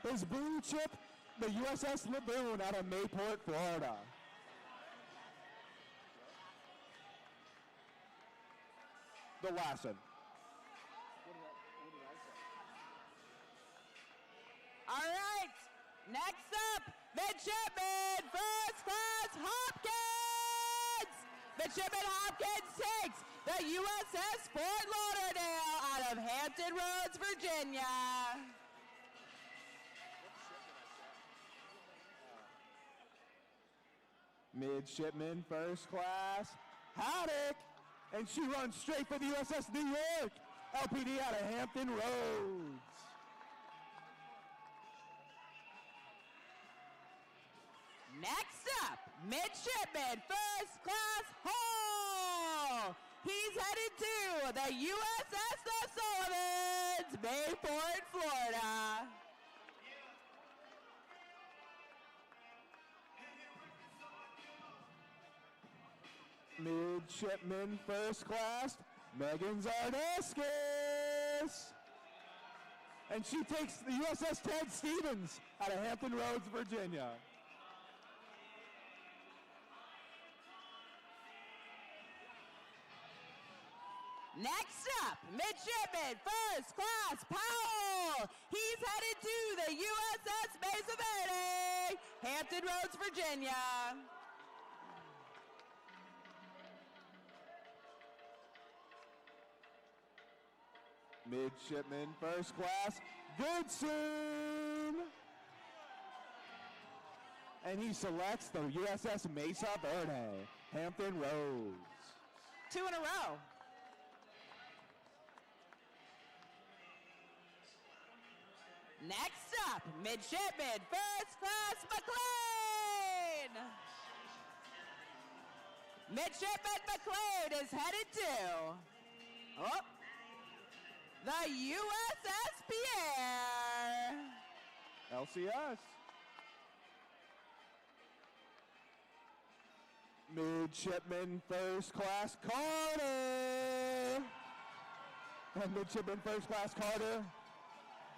his blue chip, the USS Laboon out of Mayport, Florida. The last one. All right, next up, Midshipman First Class Hopkins. Midshipman Hopkins takes the USS Fort Lauderdale out of Hampton Roads, Virginia. Midshipman First Class Haddock, and she runs straight for the USS New York, LPD out of Hampton Roads. Next up, Midshipman First Class Hall. He's headed to the USS The Sullivans, Mayport, Florida. Midshipman First Class Megan Zardaskis, and she takes the USS Ted Stevens out of Hampton Roads, Virginia. Next up, Midshipman First Class Powell. He's headed to the USS Mesa Verde, Hampton Roads, Virginia. Midshipman First Class Goodson, and he selects the USS Mesa Verde, Hampton Roads. 2 in a row. Next up, Midshipman First Class McLean. Midshipman McLean is headed to the USS Pierre. LCS. Midshipman First Class Carter. And Midshipman First Class Carter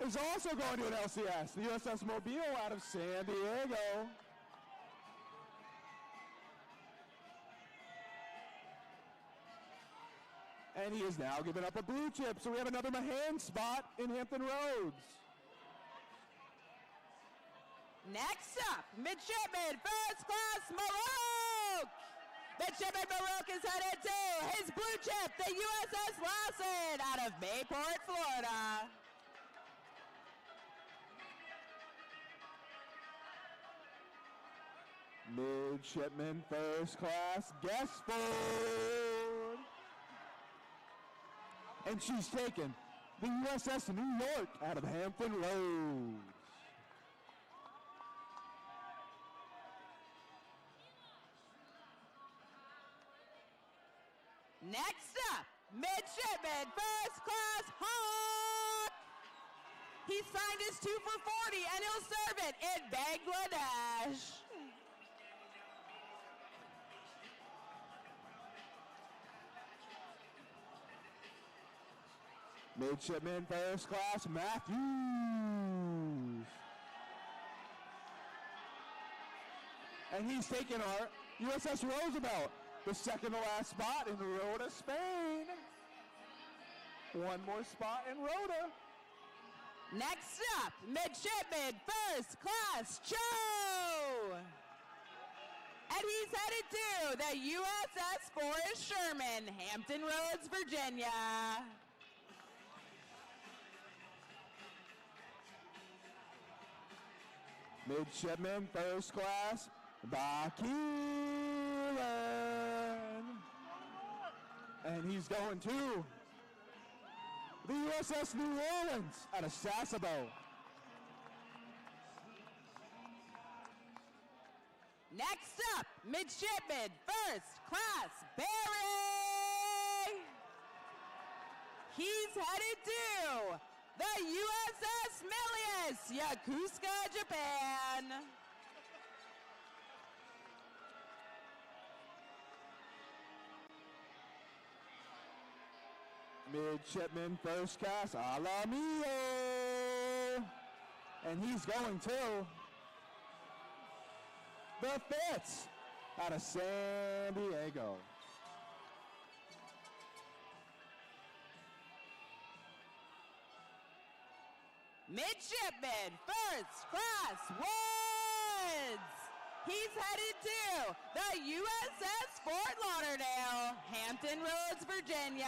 is also going to an LCS, the USS Mobile out of San Diego. And he is now giving up a blue chip, so we have another Mahan spot in Hampton Roads. Next up, Midshipman First Class Maroc. Midshipman Maroc is headed to his blue chip, the USS Lawson out of Mayport, Florida. Midshipman First Class Gaspard. And she's taken the USS New York out of Hampton Roads. Next up, Midshipman First Class Hawk. He signed his 2 for 40 and he'll serve it in Bangladesh. Midshipman First Class Matthews. And he's taken our USS Roosevelt, the second to last spot in Rota, Spain. One more spot in Rota. Next up, Midshipman First Class Joe. And he's headed to the USS Forrest Sherman, Hampton Roads, Virginia. Midshipman First Class Bakir And he's going to the USS New Orleans out of Sasebo. Next up, Midshipman First Class Barry. He's headed to the USS Milius, Yokosuka, Japan. Midshipman First Class Alamio. And he's going to the Fitz out of San Diego. Midshipman First Class Woods. He's headed to the USS Fort Lauderdale, Hampton Roads, Virginia.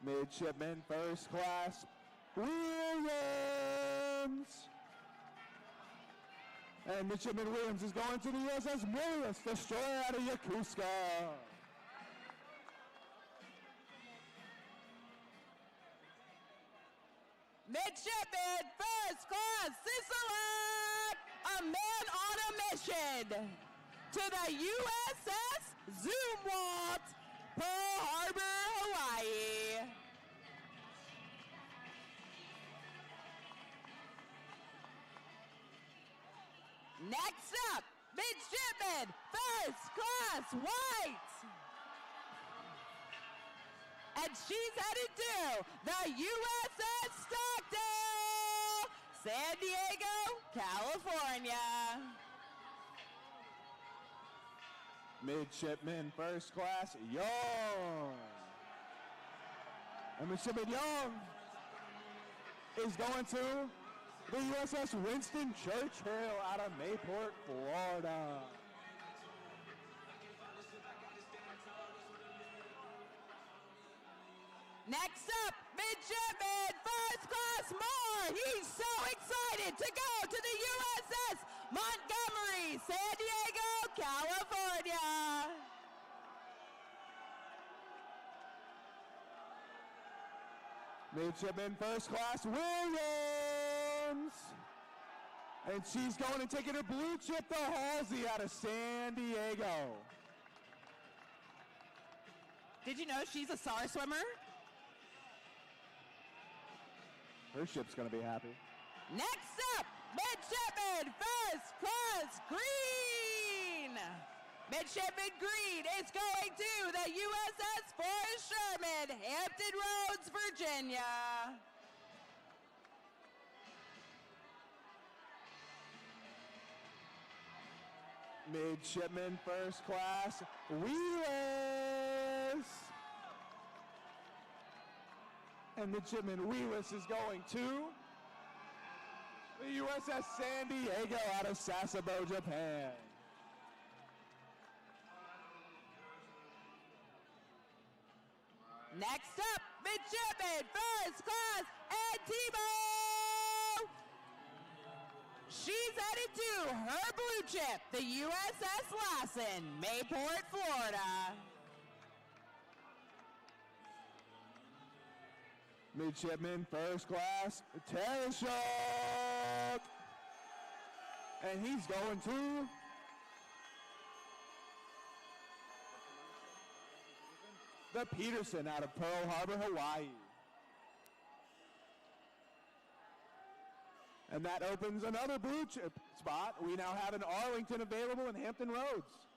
Midshipman First Class Williams. And Midshipman Williams is going to the USS Milius, destroyer out of Yokosuka. Midshipman First Class Sisolak, a man on a mission to the USS Zumwalt, Pearl Harbor, Hawaii. Next up, Midshipman First Class White. And she's headed to the USS Stockdale, San Diego, California. Midshipman First Class Young. And Midshipman Young is going to the USS Winston Churchill out of Mayport, Florida. Next up, Midshipman First Class Moore. He's so excited to go to the USS Montgomery, San Diego, California. Midshipman First Class Williams. And she's going and taking her blue chip to Halsey out of San Diego. Did you know she's a SAR swimmer? Her ship's going to be happy. Next up, Midshipman First Class Green. Midshipman Green is going to the USS Forrest Sherman, Hampton Roads, Virginia. Midshipman First Class Wheelers. And Midshipman Wheelers is going to the USS San Diego out of Sasebo, Japan. Next up, Midshipman First Class Antimo. She's headed to her blue chip, the USS Lassen, Mayport, Florida. Midshipman First Class Tereshuk. And he's going to the Peterson out of Pearl Harbor, Hawaii. And that opens another blue chip spot. We now have an Arlington available in Hampton Roads.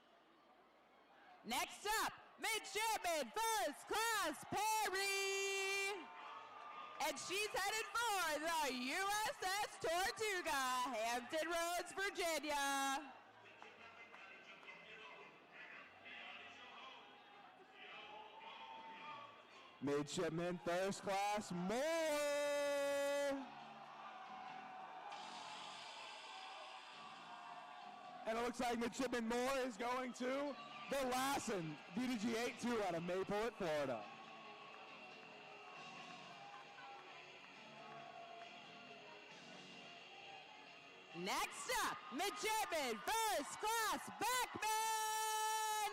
Next up, Midshipman First Class Perry. And she's headed for the USS Tortuga, Hampton Roads, Virginia. Midshipman First Class Moore. And it looks like Midshipman Moore is going to the Lassen DDG-82 out of Mayport, Florida. Next up, midshipman first class Beckman.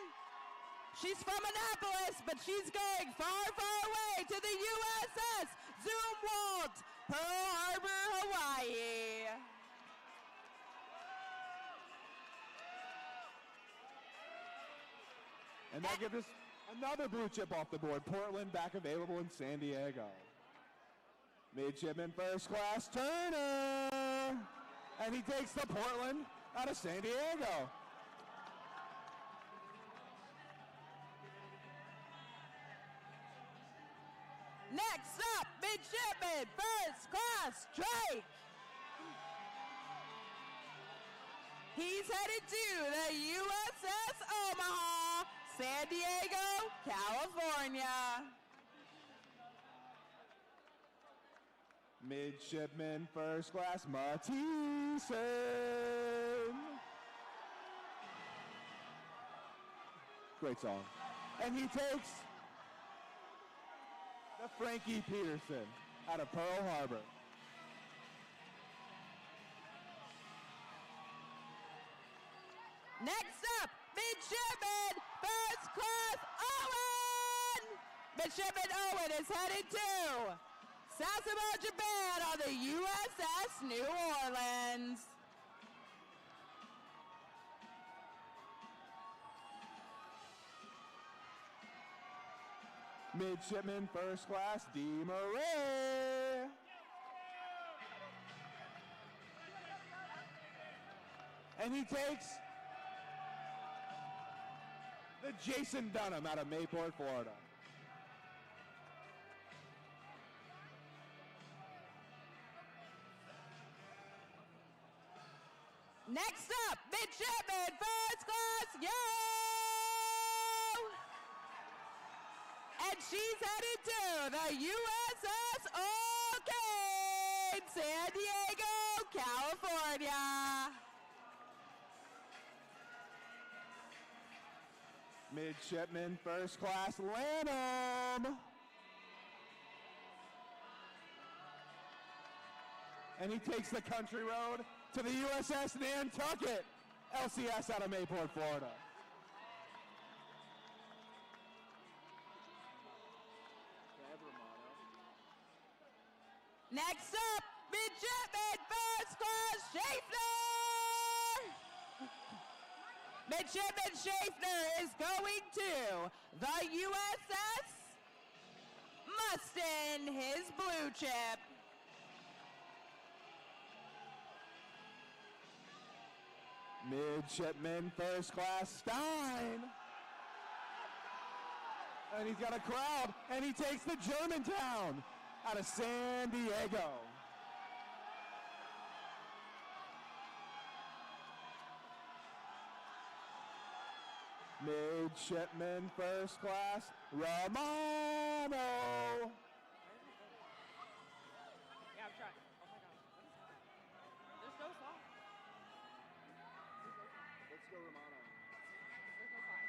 She's from Annapolis, but she's going far, far away to the USS Zumwalt, Pearl Harbor, Hawaii. And that gives us another blue chip off the board. Portland back available in San Diego. Midshipman first class Turner. And he takes the Portland out of San Diego. Next up, midshipman first class Drake. He's headed to the USS Omaha, San Diego, California. Midshipman first class Mathisen. Great song. And he takes the Frankie Peterson out of Pearl Harbor. Next up, midshipman first class Owen. Midshipman Owen is headed to Sasebo, Japan on the USS New Orleans. Midshipman first class DeMarais. And he takes the Jason Dunham out of Mayport, Florida. Next up, midshipman first class Yo! And she's headed to the USS O'Kane, San Diego, California. Midshipman first class Lanham. And he takes the country road to the USS Nantucket, LCS out of Mayport, Florida. Next up, midshipman first class Schaefer. Midshipman Schaefer is going to the USS Mustin, his blue chip. Midshipman first class Stein. And he's got a crowd, and he takes the Germantown out of San Diego. Midshipman first class Romano. Yeah, I'm trying. Oh my gosh, what is happening? There's no song. Let's go Romano. There's no song.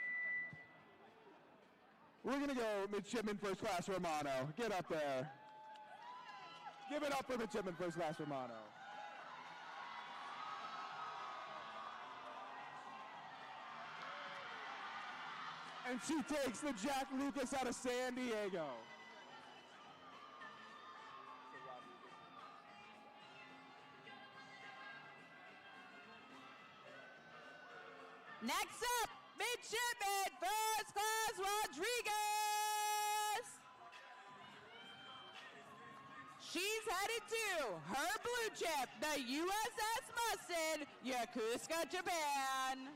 We're going to go Midshipman First Class Romano. Get up there. Give it up for Midshipman First Class Romano. And she takes the Jack Lucas out of San Diego. Next up, midshipman first class Rodriguez. She's headed to her blue chip, the USS Mustin, Yokosuka, Japan.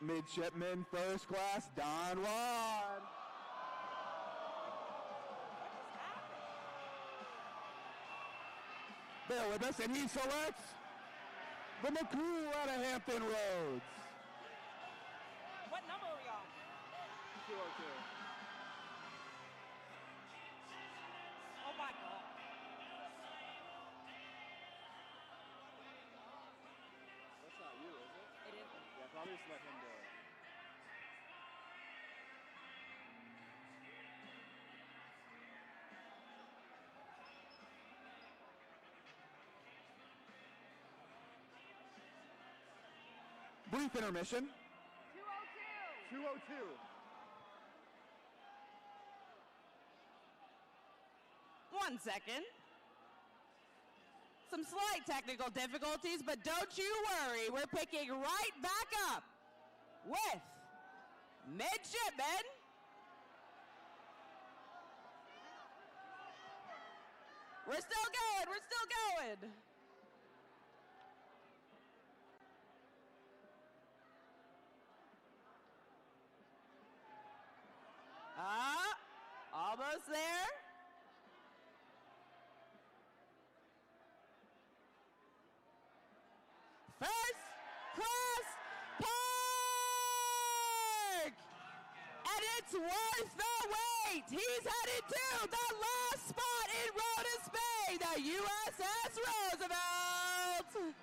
Midshipman First Class Don Juan. Bear with us, and he selects the McCool out of Hampton Roads. What number are we on? 202. Oh my God. That's not you, is it? It is. Yeah, probably just let him do it. Brief intermission. 202. One second. Some slight technical difficulties, but don't you worry. We're picking right back up with midshipmen. We're still going. We're still going. Almost there. First class park! And it's worth the wait. He's headed to the last spot in Rhodes Bay, the USS Roosevelt.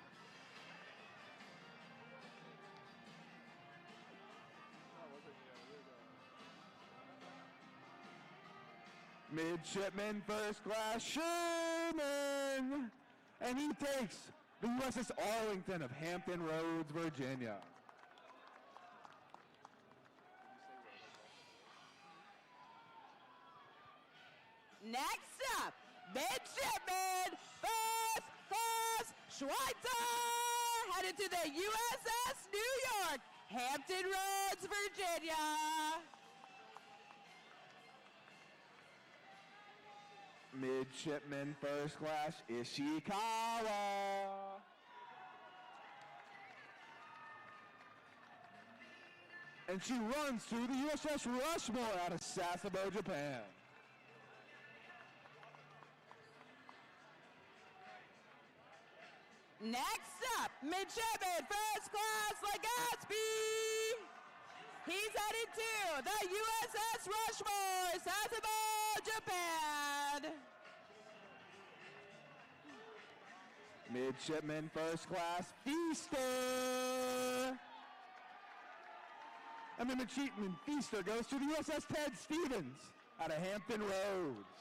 Midshipman First Class Sherman. And he takes the USS Arlington of Hampton Roads, Virginia. Next up, midshipman First Class Schweitzer, headed to the USS New York, Hampton Roads, Virginia. Midshipman First Class Ishikawa. And she runs through the USS Rushmore out of Sasebo, Japan. Next up, midshipman First Class Legaspi. He's headed to the USS Rushmore, Sasebo, Japan. Midshipman First Class Feaster. And the Midshipman Feaster goes to the USS Ted Stevens out of Hampton Roads.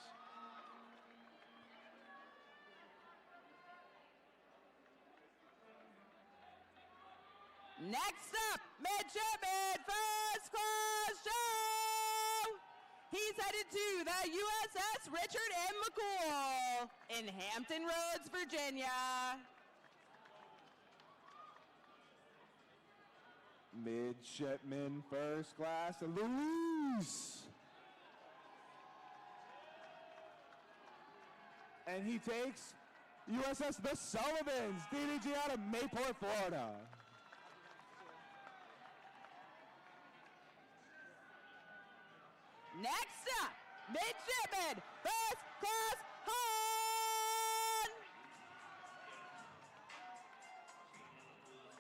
Next up, midshipman First Class Joe. He's headed to the USS Richard M. McCool in Hampton Roads, Virginia. Midshipman First Class Luis. And he takes USS The Sullivans, DDG out of Mayport, Florida. Next up, midshipman First Class Hahn.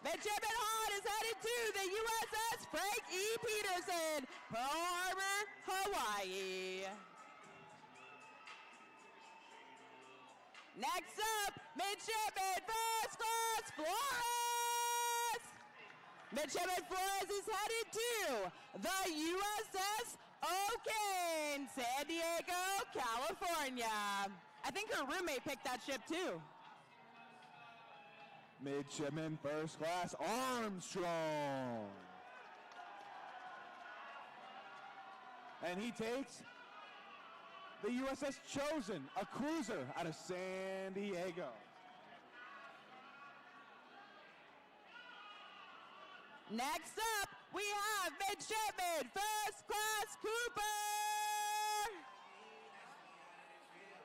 Midshipman Hahn is headed to the USS Frank E. Peterson, Pearl Harbor, Hawaii. Next up, midshipman First Class Flores. Midshipman Flores is headed to the USS O'Kane, San Diego, California. I think her roommate picked that ship too. Midshipman First Class Armstrong. And he takes the USS Chosen, a cruiser out of San Diego. Next up, we have midshipman First Class Cooper.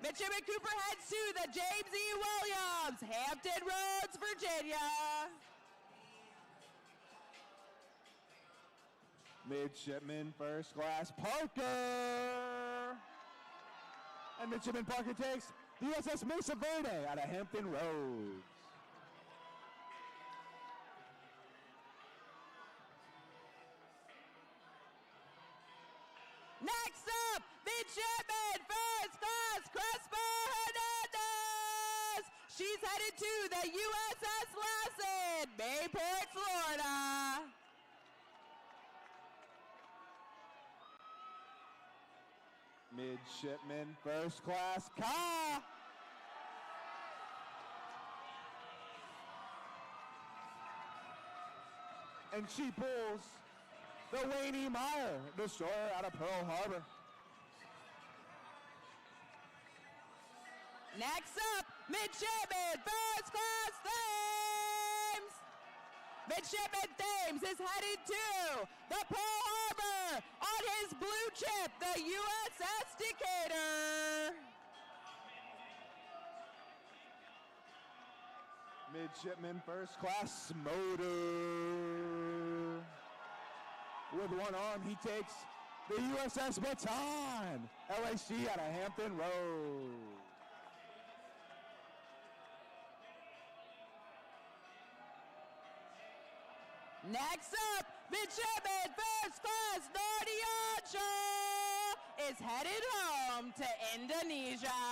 Midshipman Cooper heads to the James E. Williams, Hampton Roads, Virginia. Midshipman First Class Parker. And Midshipman Parker takes the USS Mesa Verde out of Hampton Roads. Next up, midshipman First Class Crespo Hernandez. She's headed to the USS Lassen, Mayport, Florida. Midshipman First Class Ka. And she pulls the Wayne Meyer destroyer out of Pearl Harbor. Next up, Midshipman First Class Thames. Midshipman Thames is headed to the Pearl Harbor on his blue chip, the USS Decatur. Midshipman First Class Motor. With one arm, he takes the USS Baton, LAC out of Hampton Roads. Next up, Midshipman First Class Nardianshaw is headed home to Indonesia.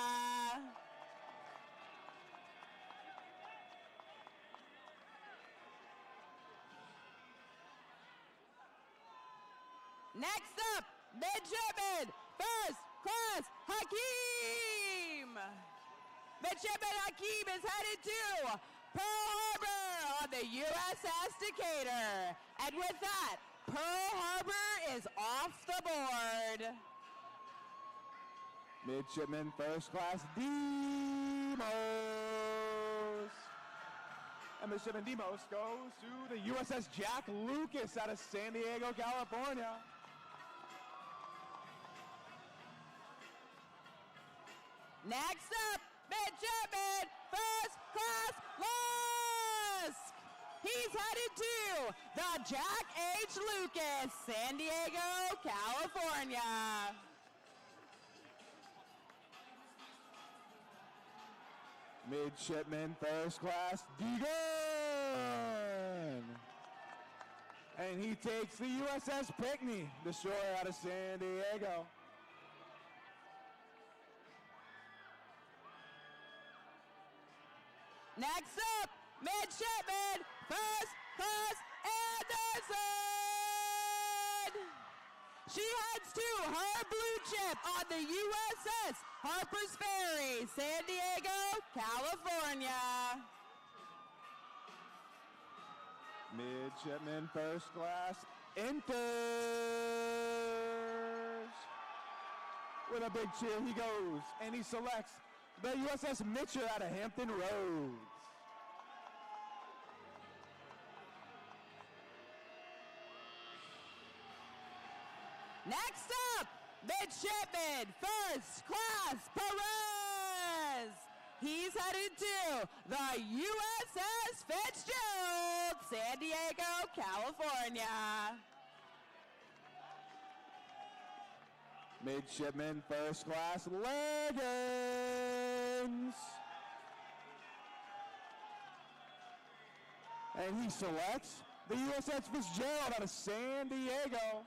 Next up, Midshipman First Class Hakeem. Midshipman Hakeem is headed to Pearl Harbor on the USS Decatur. And with that, Pearl Harbor is off the board. Midshipman First Class Demos. And Midshipman Demos goes to the USS Jack Lucas out of San Diego, California. Next up, Midshipman First Class Lusk. He's headed to the Jack H. Lucas, San Diego, California. Midshipman First Class Deegan. And he takes the USS Pinckney, destroyer out of San Diego. Next up, Midshipman First Class Anderson. She heads to her blue chip on the USS Harper's Ferry, San Diego, California. Midshipman First Class enters. With a big cheer, he goes, and he selects the USS Mitchell out of Hampton Roads. Next up, Midshipman First Class Perez. He's headed to the USS Fitzgerald, San Diego, California. Midshipman First Class Leggins. And he selects the USS Fitzgerald out of San Diego.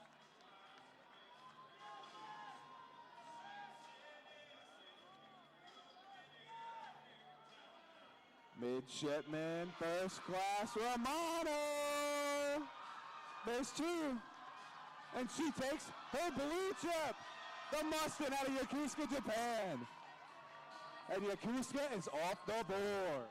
Midshipman First Class Romano. There's two. And she takes her blue chip, the Mustang out of Yokosuka, Japan. And Yokosuka is off the board.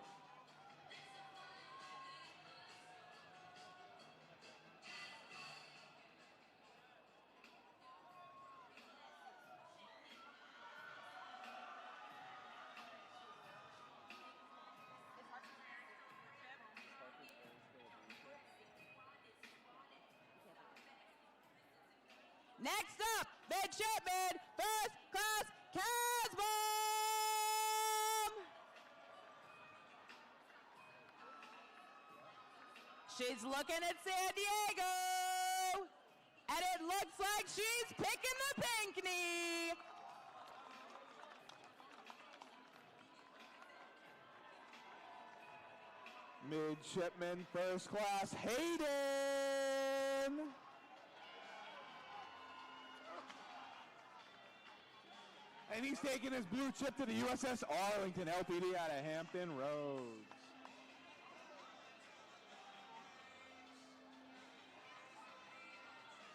Next up, Midshipman First Class Casbah. She's looking at San Diego, and it looks like she's picking the Pinckney. Midshipman First Class Hayden. And he's taking his blue chip to the USS Arlington LPD out of Hampton Roads.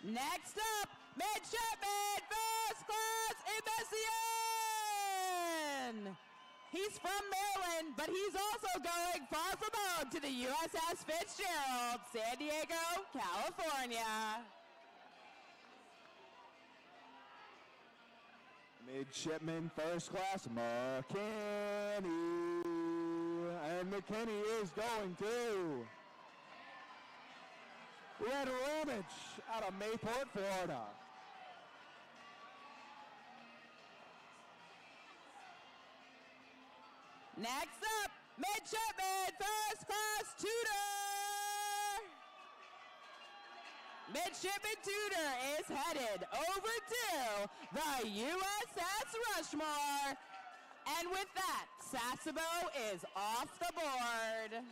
Next up, Midshipman First Class Emission. He's from Maryland, but he's also going far from home to the USS Fitzgerald, San Diego, California. Midshipman First Class McKinney. And McKinney is going to Red Ramage out of Mayport, Florida. Next up, Midshipman First Class Tudor. Midshipman Tudor is headed over to the USS Rushmore. And with that, Sasebo is off the board.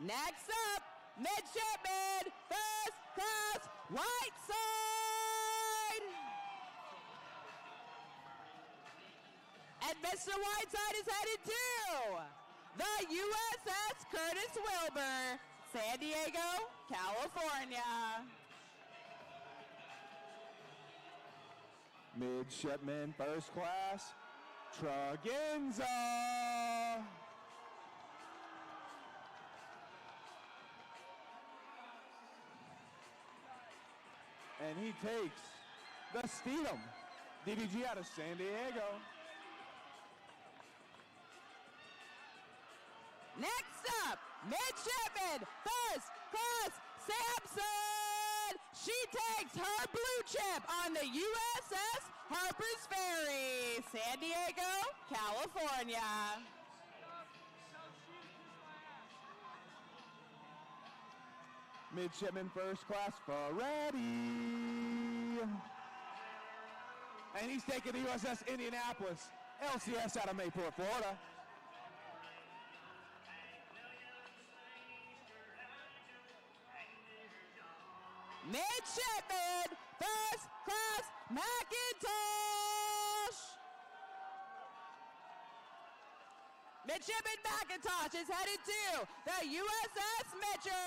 Next up, Midshipman First Class Whiteside. And Mr. Whiteside is headed to the USS Curtis Wilbur, San Diego, California. Midshipman First Class Tragenza. And he takes the Steedham DDG out of San Diego. Next up, Midshipman First Class Sampson. She takes her blue chip on the USS Harper's Ferry, San Diego, California. Midshipman First Class Ferretti. And he's taking the USS Indianapolis, LCS out of Mayport, Florida. Midshipman First Class McIntosh. Midshipman McIntosh is headed to the USS Mitcher,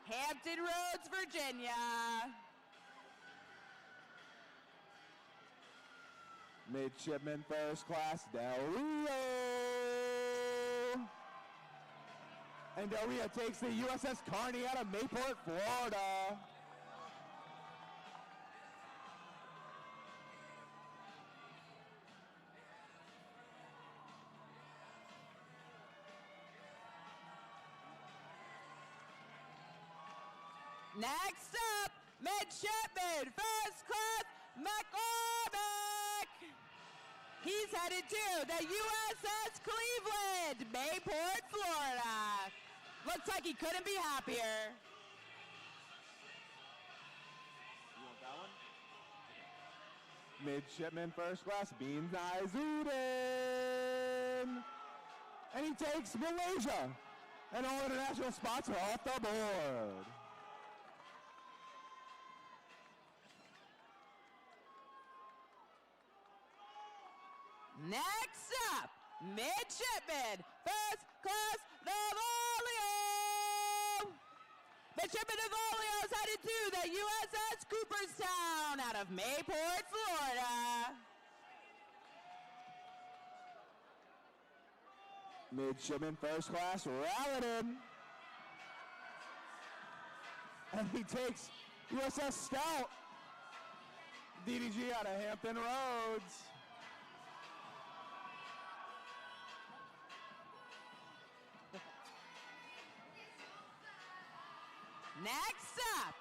Hampton Roads, Virginia. Midshipman First Class Del Rio. And Del Rio takes the USS Kearney out of Mayport, Florida. Next up, Midshipman First Class McCormick. He's headed to the USS Cleveland, Mayport, Florida. Looks like he couldn't be happier. You want that one? Midshipman First Class Beans Izudin. And he takes Malaysia. And all international spots are off the board. Next up, Midshipman First Class Navalio. Midshipman Navalio is headed to the USS Cooperstown out of Mayport, Florida. Midshipman First Class Ralladin. And he takes USS Stout. DDG out of Hampton Roads. Next up,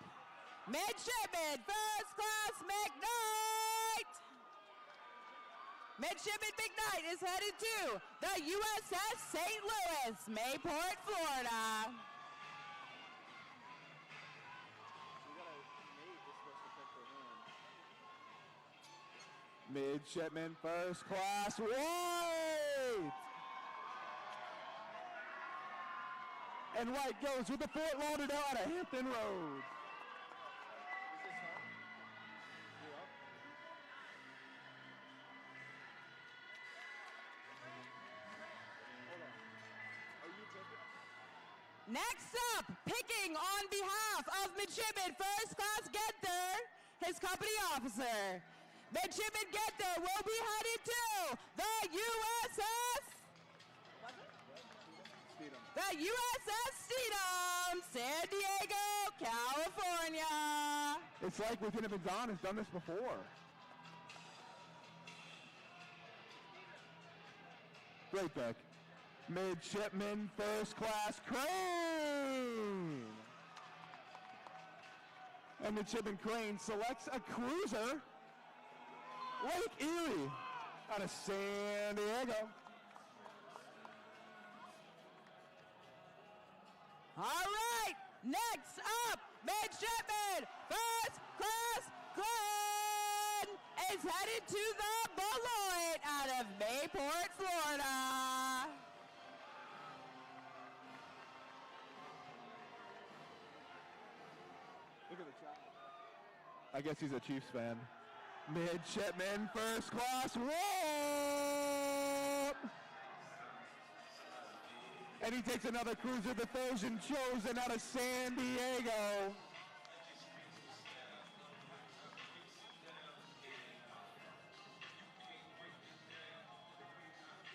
Midshipman First Class McKnight. Midshipman McKnight is headed to the USS St. Louis, Mayport, Florida. Midshipman First Class White. And White goes with the Fort Lauderdale out of Hampton Roads. Next up, picking on behalf of Midshipman First Class Genther, his company officer. Midshipman Genter will be headed to the USS. The USS Steedham, San Diego, California. It's like Lieutenant Vinzon has done this before. Great pick. Midshipman First Class Crane. And Midshipman Crane selects a cruiser, Lake Erie, out of San Diego. All right, next up, Midshipman First Class Crane is headed to the Beloit out of Mayport, Florida. Look at the child. I guess he's a Chiefs fan. Midshipman First Class Whoop! And he takes another cruiser, the Trojan Chosen out of San Diego.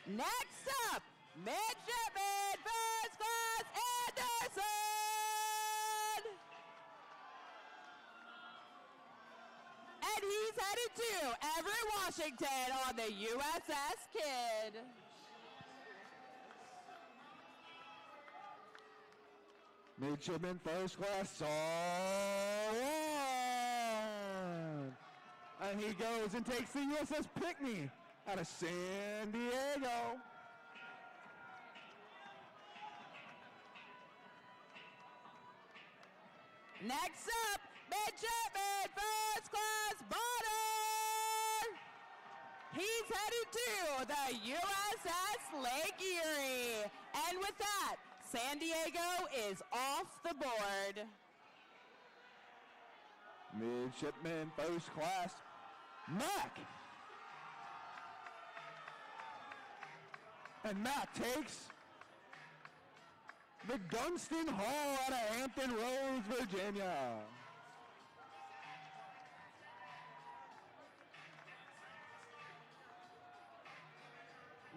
Next up, Midshipman First Class Anderson. And he's headed to Everett, Washington on the USS Kidd. Midshipman First Class Saw. And he goes and takes the USS Pinckney out of San Diego. Next up, Midshipman First Class Bonner. He's headed to the USS Lake Erie. And with that, San Diego is off the board. Midshipman First Class Mac. And Mac takes the Gunston Hall out of Hampton Roads, Virginia.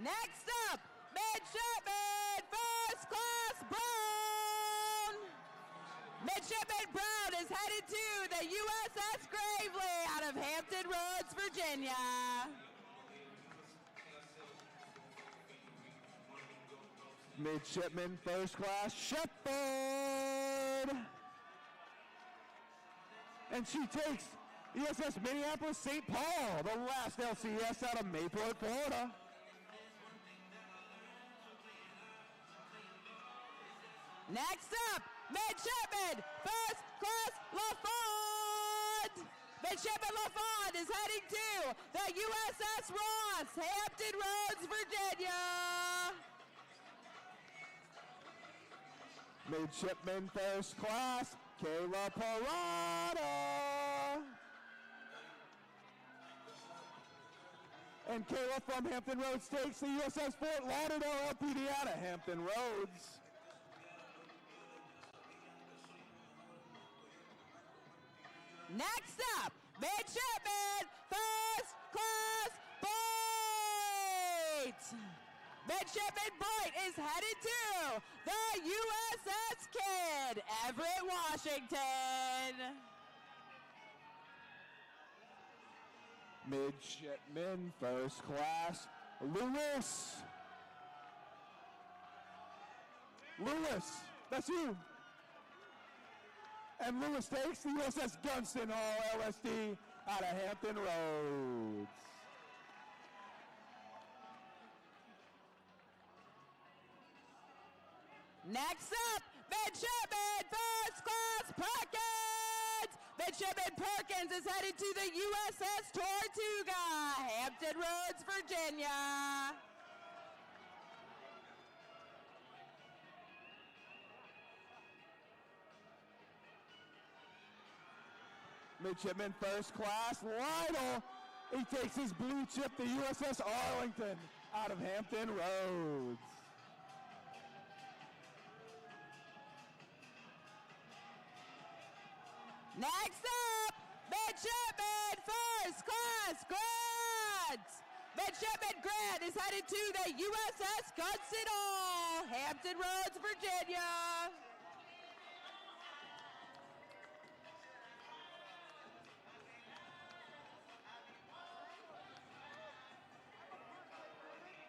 Next up, Midshipman First Class Brown. Midshipman Brown is headed to the USS Gravely out of Hampton Roads, Virginia. Midshipman First Class Shepherd. And she takes USS Minneapolis St. Paul, the last LCS out of Mayport, Florida. Next up, Midshipman First Class LaFond. Midshipman LaFond is heading to the USS Ross, Hampton Roads, Virginia. Midshipman First Class Kayla Parada. And Kayla from Hampton Roads takes the USS Fort Lauderdale LPD out of Hampton Roads. Next up, Midshipman First Class Boyd. Midshipman Boyd is headed to the USS Kidd, Everett, Washington. Midshipman First Class Lewis. Lewis, that's you. And Lewis takes the USS Gunston Hall LSD out of Hampton Roads. Next up, Midshipman First Class Perkins. Midshipman Perkins is headed to the USS Tortuga, Hampton Roads, Virginia. Midshipman First Class Lytle. He takes his blue chip, the USS Arlington, out of Hampton Roads. Next up, Midshipman First Class Grant! Midshipman Grant is headed to the USS Hudson Hall, Hampton Roads, Virginia.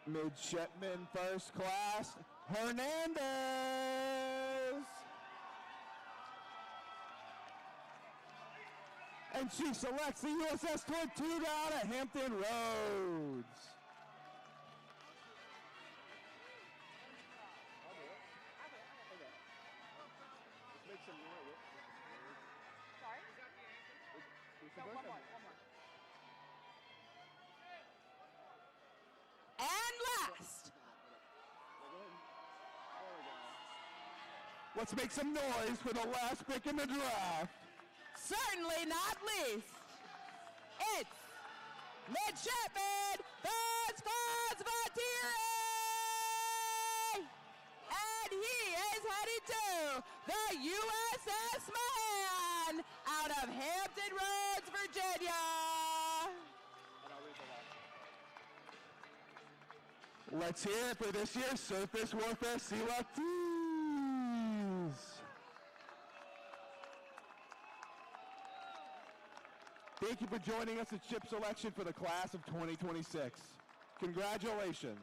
Midshipman First Class Hernandez. And she selects the USS Tortuga out of Hampton Roads. And last, Let's make some noise for the last pick in the draft. certainly not least, it's Midshipman First Class Vatiri! And he is headed to the USS Mahan out of Hampton Roads, Virginia. Let's hear it for this year's Surface Warfare selectees. Thank you for joining us at ship selection for the class of 2026. Congratulations.